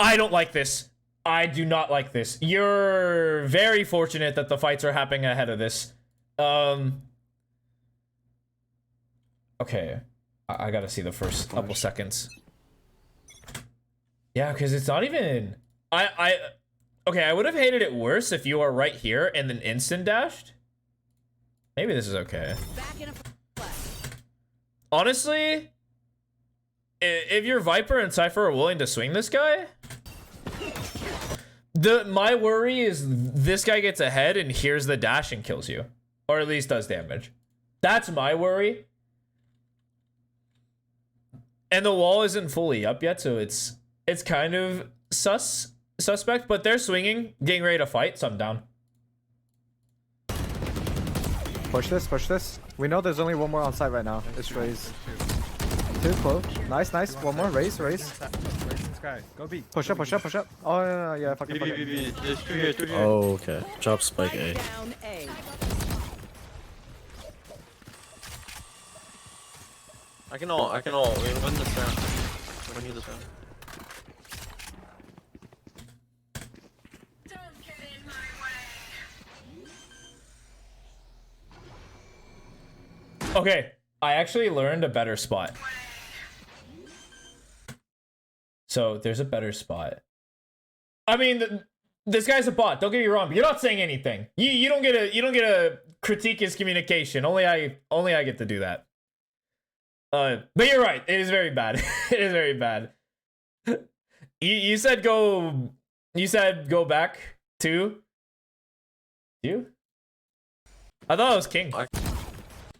I don't like this. I do not like this. You're very fortunate that the fights are happening ahead of this. Okay. I gotta see the first couple seconds. Yeah, because it's not even... Okay, I would have hated it worse if you are right here and then instant dashed. Maybe this is okay. Honestly, if your Viper and Cypher are willing to swing this guy... My worry is this guy gets ahead and hears the dash and kills you. Or at least does damage. That's my worry. And the wall isn't fully up yet, so it's kind of suspect, but they're swinging, getting ready to fight, so I'm down.
Push this, push this. We know there's only one more on site right now. It's Raze. Too close. Nice, nice. One more. Raze, Raze. Go B. Push up, push up, push up. Oh, yeah, fuck it.
There's two here, two here.
Oh, okay. Drop spike A.
I can all. We win this round. We need this round.
Okay, I actually learned a better spot. So there's a better spot. I mean, this guy's a bot. Don't get me wrong. But you're not saying anything. You don't get to critique his communication. Only I get to do that. But you're right. It is very bad. It is very bad. You said go. You said go back to. You? I thought it was King.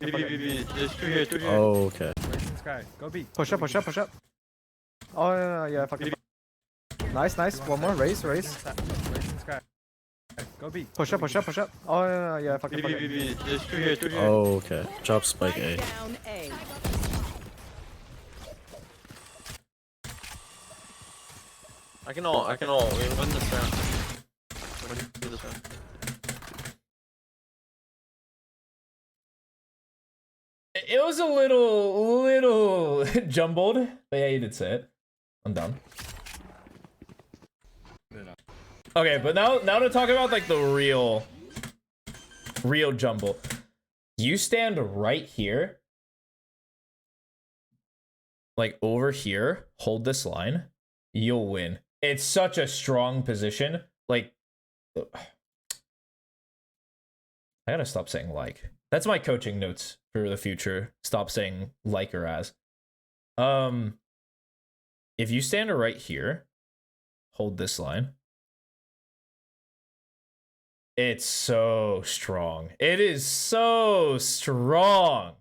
There's two here, two here.
Oh, okay.
Go B. Push up, push up, push up. Oh, yeah, fuck it. Nice, nice. One more. Raze, Raze. Go B. Push up, push up, push up. Oh, yeah, fuck it.
There's two here, two here.
Oh, okay. Drop spike A.
I can all. We win this round. We need this round.
It was a little jumbled, but yeah, you did say it. I'm done. Okay, but now to talk about like the real jumble. You stand right here, like over here, hold this line, you'll win. It's such a strong position. Like, I gotta stop saying like. That's my coaching notes for the future. Stop saying like or as. If you stand right here, hold this line. It's so strong. It is so strong.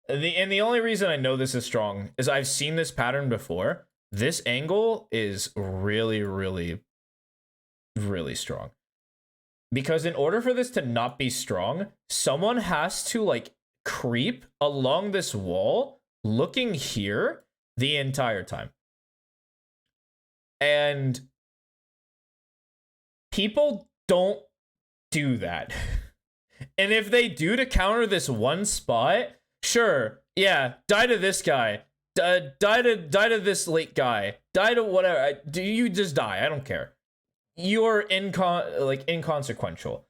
And the only reason I know this is strong is I've seen this pattern before. This angle is really, really, really strong. Because in order for this to not be strong, someone has to like creep along this wall looking here the entire time. And people don't do that. And if they do to counter this one spot, sure, yeah, die to this guy. Die to this late guy. Die to whatever. Do you just die? I don't care. You're inconsequential.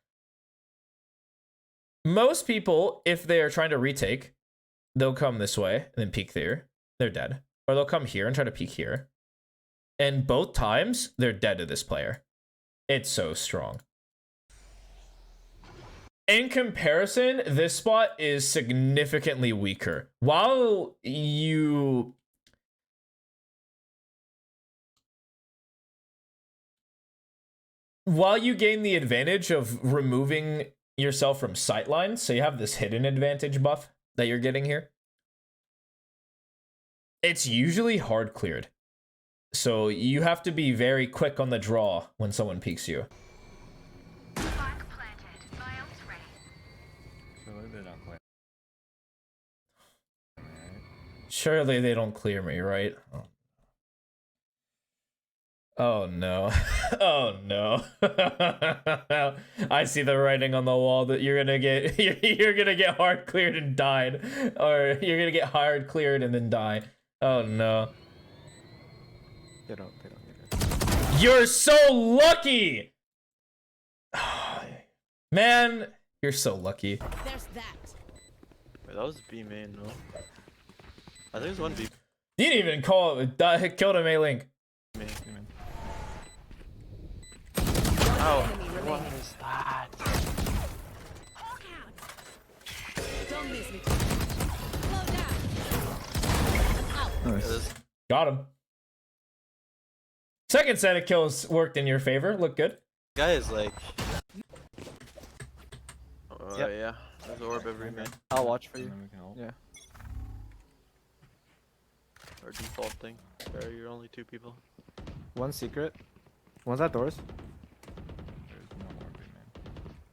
Most people, if they're trying to retake, they'll come this way and then peek there. They're dead. Or they'll come here and try to peek here. And both times, they're dead to this player. It's so strong. In comparison, this spot is significantly weaker. While you gain the advantage of removing yourself from sightlines, so you have this hidden advantage buff that you're getting here, it's usually hard cleared. So you have to be very quick on the draw when someone peeks you. Surely they don't clear me, right? Oh no. Oh no. I see the writing on the wall that you're gonna get hard cleared and died. Or you're gonna get hard cleared and then die. Oh no.
They don't.
You're so lucky! Man, you're so lucky.
There's that.
Wait, that was B main, no? I think it was one B
You didn't even call it. Killed him, A-Link.
main.
One
Ow.
enemy remaining.
What is that?
Hawk out. Don't miss me. Slow down. Out.
Yeah,
Nice.
this
Got him. Second set of kills worked in your favor. Look good.
guy is like...
Yep.
yeah. There's orb every main.
I'll watch for
And
you.
then we can ult.
Yeah.
Or default thing. Sorry, you're only 2 people.
One secret. One's at doors.
There's no more B main.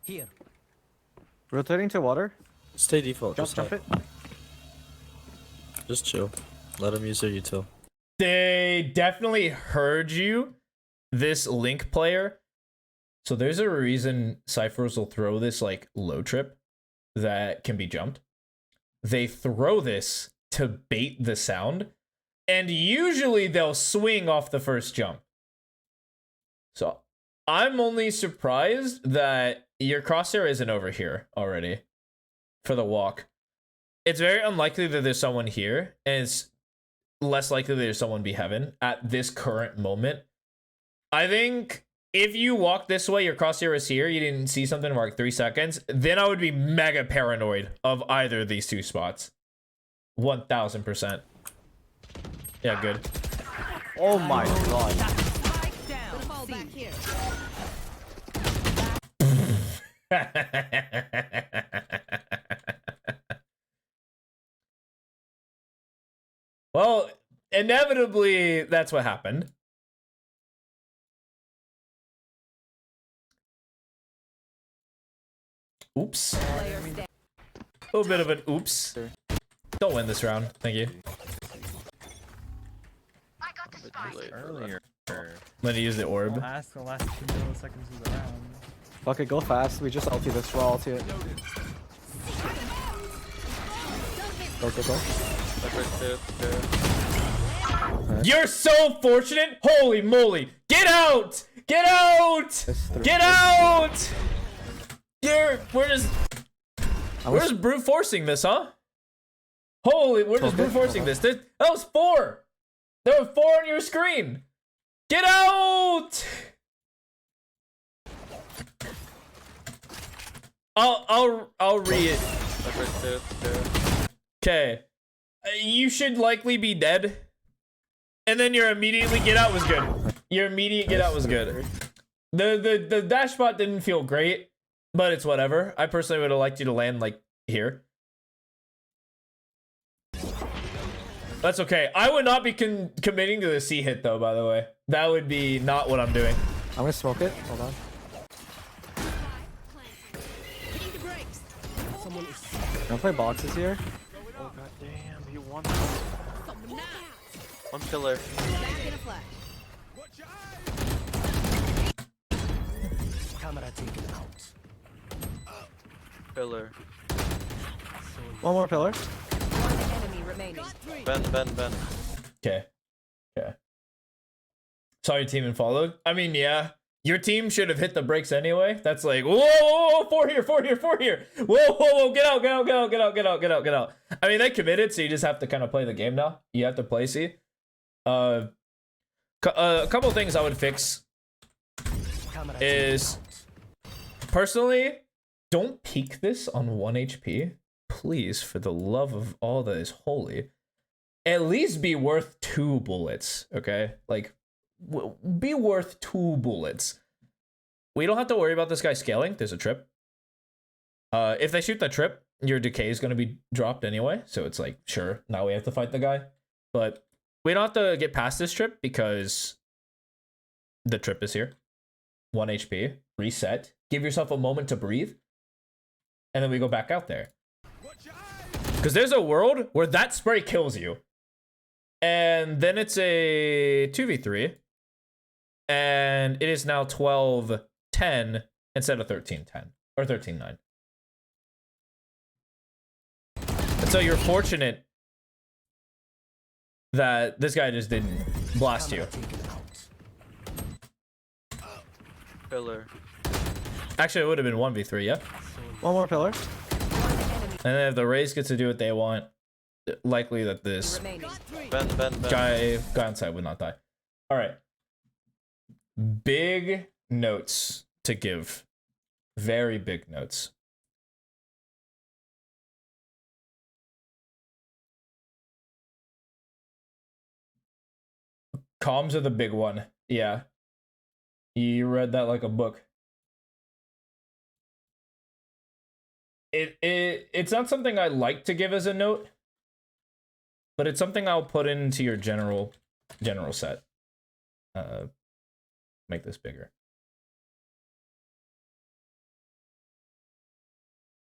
Here.
Rotating to water.
Stay default.
Jump,
Just
jump
hide.
it.
Just chill. Let them use their util.
They definitely heard you, this Link player. So there's a reason Cyphers will throw this like low trip that can be jumped. They throw this to bait the sound, and usually they'll swing off the first jump. So I'm only surprised that your crosshair isn't over here already for the walk. It's very unlikely that there's someone here, and it's less likely there's someone be heaven at this current moment. I think if you walk this way, your crosshair is here, you didn't see something for like 3 seconds, then I would be mega paranoid of either of these 2 spots. 1000%. Yeah, good.
Oh my god.
Spike down. Fall back here.
Well, inevitably, that's what happened. Oops.
Player stand.
A little bit of an oops. Don't win this round. Thank you.
A bit too late for that.
Earlier.
Let me use the orb.
The last 2 milliseconds of the round.
Fuck it, go fast. We just ulti this. We'll ulti it. Go, go, go.
Like right there.
You're so fortunate. Holy moly. Get out. Get out.
This through.
Get out. We're just brute forcing this, huh? Holy, we're just brute forcing this. That was 4. There were 4 on your screen. Get out. I'll read it.
Like right there.
Okay. You should likely be dead. And then your immediately get out was good. Your immediate get out was good. The dash spot didn't feel great, but it's whatever. I personally would have liked you to land like here. That's okay. I would not be committing to the C hit though, by the way. That would be not what I'm doing.
I'm gonna smoke it. Hold on.
Hitting the brakes.
Someone is
Gonna play boxes here.
Oh god damn, he won.
Someone now.
One pillar.
Back in a flash.
camera taken out.
Pillar.
One more pillar.
One enemy remaining.
Ben.
Okay. Okay. Saw your team and followed. I mean, yeah. Your team should have hit the brakes anyway. That's like, whoa, 4 here. Whoa, get out. I mean, they committed, so you just have to kind of play the game now. You have to play C. Cause A couple things I would fix is, personally, don't peak this on 1 HP. Please, for the love of all that is holy. At least be worth 2 bullets, okay? Like, be worth 2 bullets. We don't have to worry about this guy scaling. There's a trip. If they shoot the trip, your decay is going to be dropped anyway. So it's like, sure, now we have to fight the guy. But we don't have to get past this trip because the trip is here. 1 HP. Reset. Give yourself a moment to breathe. And then we go back out there. Because there's a world where that spray kills you. And then it's a 2v3. And it is now 12-10 instead of 13-10. Or 13-9. And so you're fortunate that this guy just didn't blast you.
Pillar.
Actually, it would have been 1v3, yeah?
One more pillar.
And then if the Rays get to do what they want, likely that this
Remaining.
Ben.
guy inside would not die. All right. Big notes to give. Very big notes. Comms are the big one. Yeah. You read that like a book. It's not something I like to give as a note, but it's something I'll put into your general set. Make this bigger.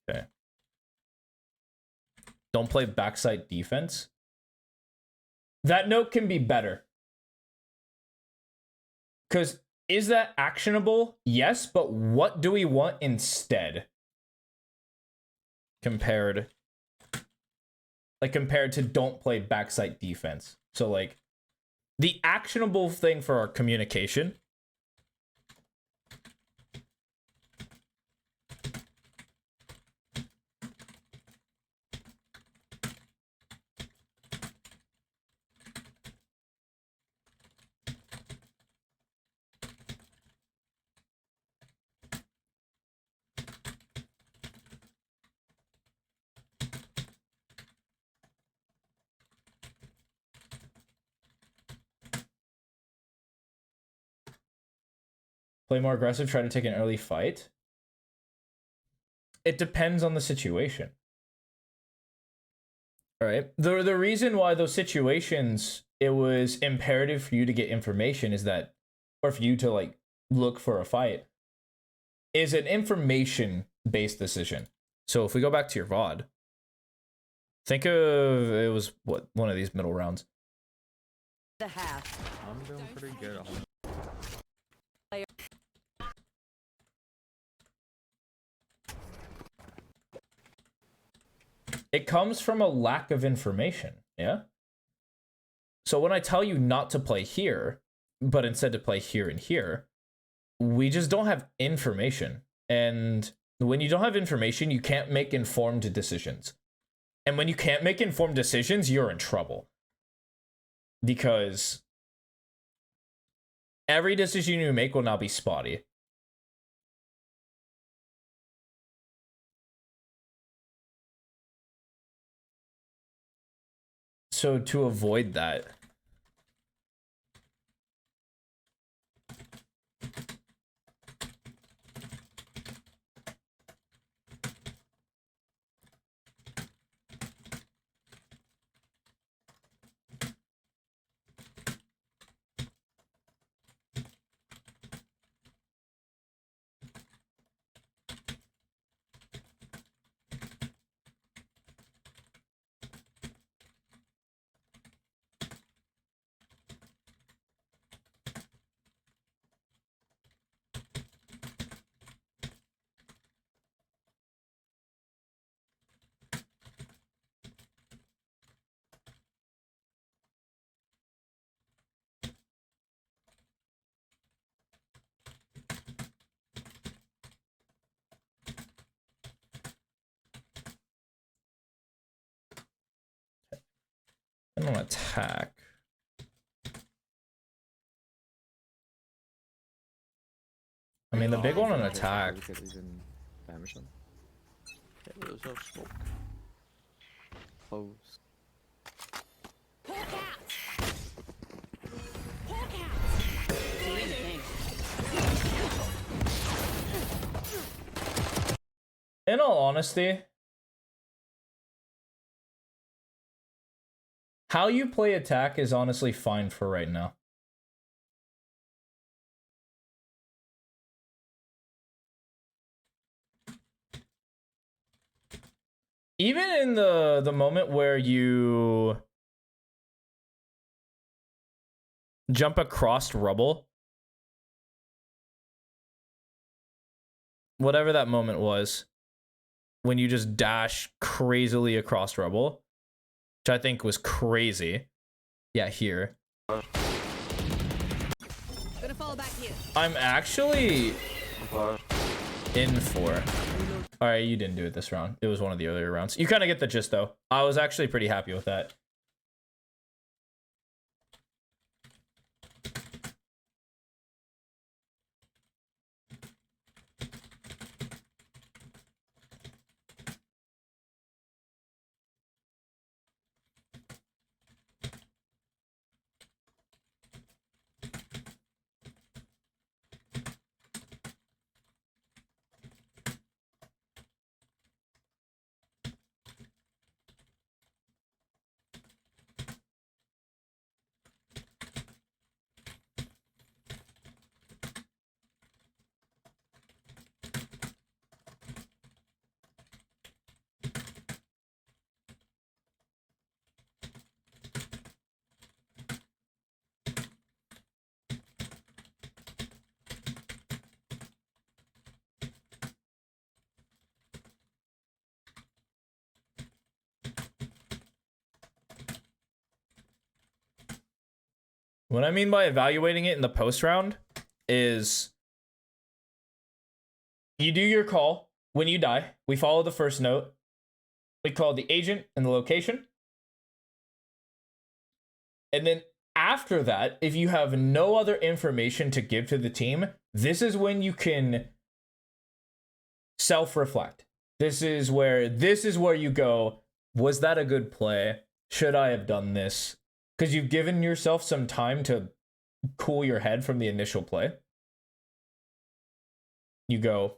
Okay. Don't play backside defense. That note can be better. Because is that actionable? Yes, but what do we want instead? Compared to don't play backside defense. So like the actionable thing for our communication play more aggressive, try to take an early fight. It depends on the situation. All right. The reason why those situations it was imperative for you to get information is that, or for you to like look for a fight, is an information-based decision. So if we go back to your VOD, think of it was what one of these middle rounds.
The half.
I'm doing pretty good.
It comes from a lack of information, yeah? So when I tell you not to play here, but instead to play here and here, we just don't have information. And when you don't have information, you can't make informed decisions. And when you can't make informed decisions, you're in trouble. Because every decision you make will now be spotty. So to avoid that, I don't attack. I mean, the big one on attack.
We could even damage them.
There's no smoke.
Close.
In all honesty, how you play attack is honestly fine for right now. Even in the moment where you jump across rubble, whatever that moment was, when you just dash crazily across rubble, which I think was crazy. Yeah, here.
Gonna fall back here.
I'm actually in for. All right, you didn't do it this round. It was one of the earlier rounds. You kind of get the gist, though. I was actually pretty happy with that. What I mean by evaluating it in the post round is you do your call when you die. We follow the first note. We call the agent and the location. And then after that, if you have no other information to give to the team, this is when you can self-reflect. This is where you go, was that a good play? Should I have done this? Because you've given yourself some time to cool your head from the initial play. You go,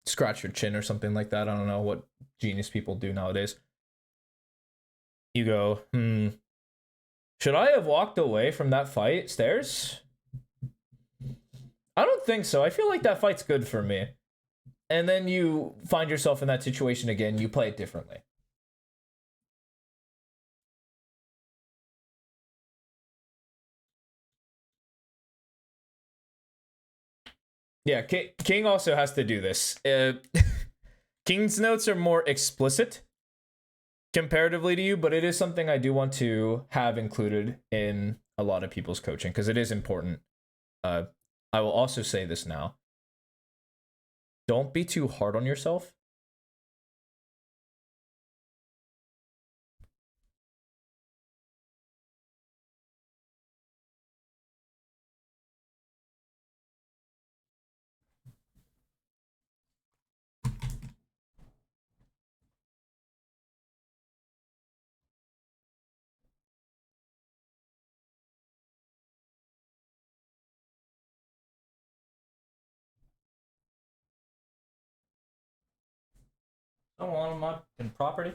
scratch your chin or something like that. I don't know what genius people do nowadays. You go, should I have walked away from that fight stairs? I don't think so. I feel like that fight's good for me. And then you find yourself in that situation again. You play it differently. Yeah, King also has to do this. King's notes are more explicit comparatively to you, but it is something I do want to have included in a lot of people's coaching because it is important. I will also say this now. Don't be too hard on yourself. Don't want my property.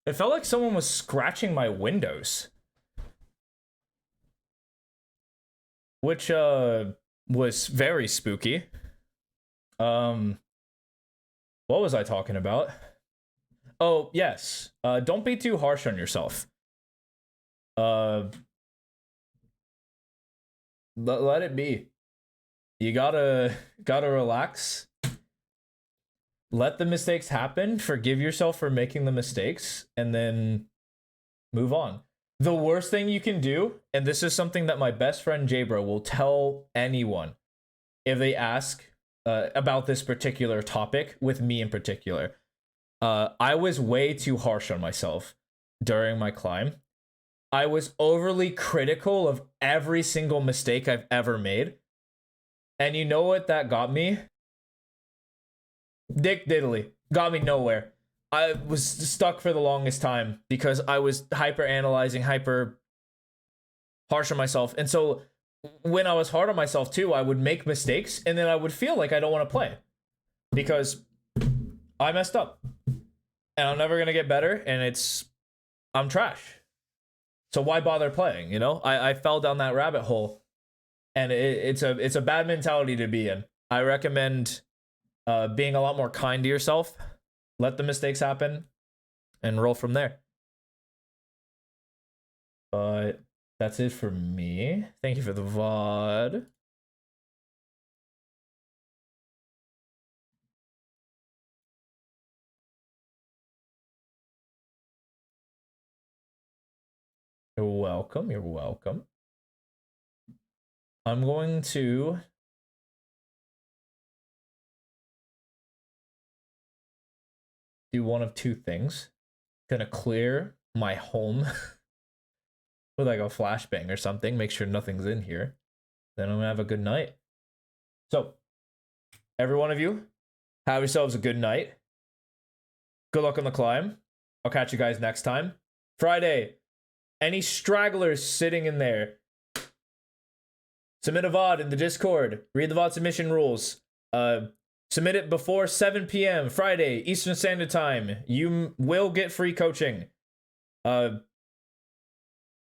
It felt like someone was scratching my windows. Which, was very spooky. What was I talking about? Oh, yes. Don't be too harsh on yourself. Let it be. You gotta relax. Let the mistakes happen. Forgive yourself for making the mistakes, and then move on. The worst thing you can do, and this is something that my best friend Jabro will tell anyone if they ask about this particular topic, with me in particular. I was way too harsh on myself during my climb. I was overly critical of every single mistake I've ever made. And you know what that got me? Dick diddly. Got me nowhere. I was stuck for the longest time because I was hyper analyzing, hyper harsh on myself. And so when I was hard on myself too, I would make mistakes and then I would feel like I don't want to play because I messed up and I'm never going to get better and I'm trash. So why bother playing? You know, I fell down that rabbit hole and it's a bad mentality to be in. I recommend being a lot more kind to yourself. Let the mistakes happen and roll from there. But that's it for me. Thank you for the VOD. You're welcome. You're welcome. I'm going to do one of two things. Gonna clear my home with like a flashbang or something, make sure nothing's in here. Then I'm gonna have a good night. So, every one of you, have yourselves a good night. Good luck on the climb. I'll catch you guys next time. Friday, any stragglers sitting in there, submit a VOD in the Discord. Read the VOD submission rules. Submit it before 7 p.m. Friday, Eastern Standard Time. You will get free coaching.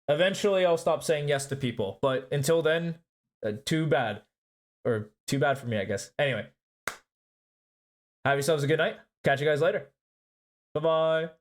Eventually, I'll stop saying yes to people. But until then, too bad. Or too bad for me, I guess. Anyway. Have yourselves a good night. Catch you guys later. Bye-bye.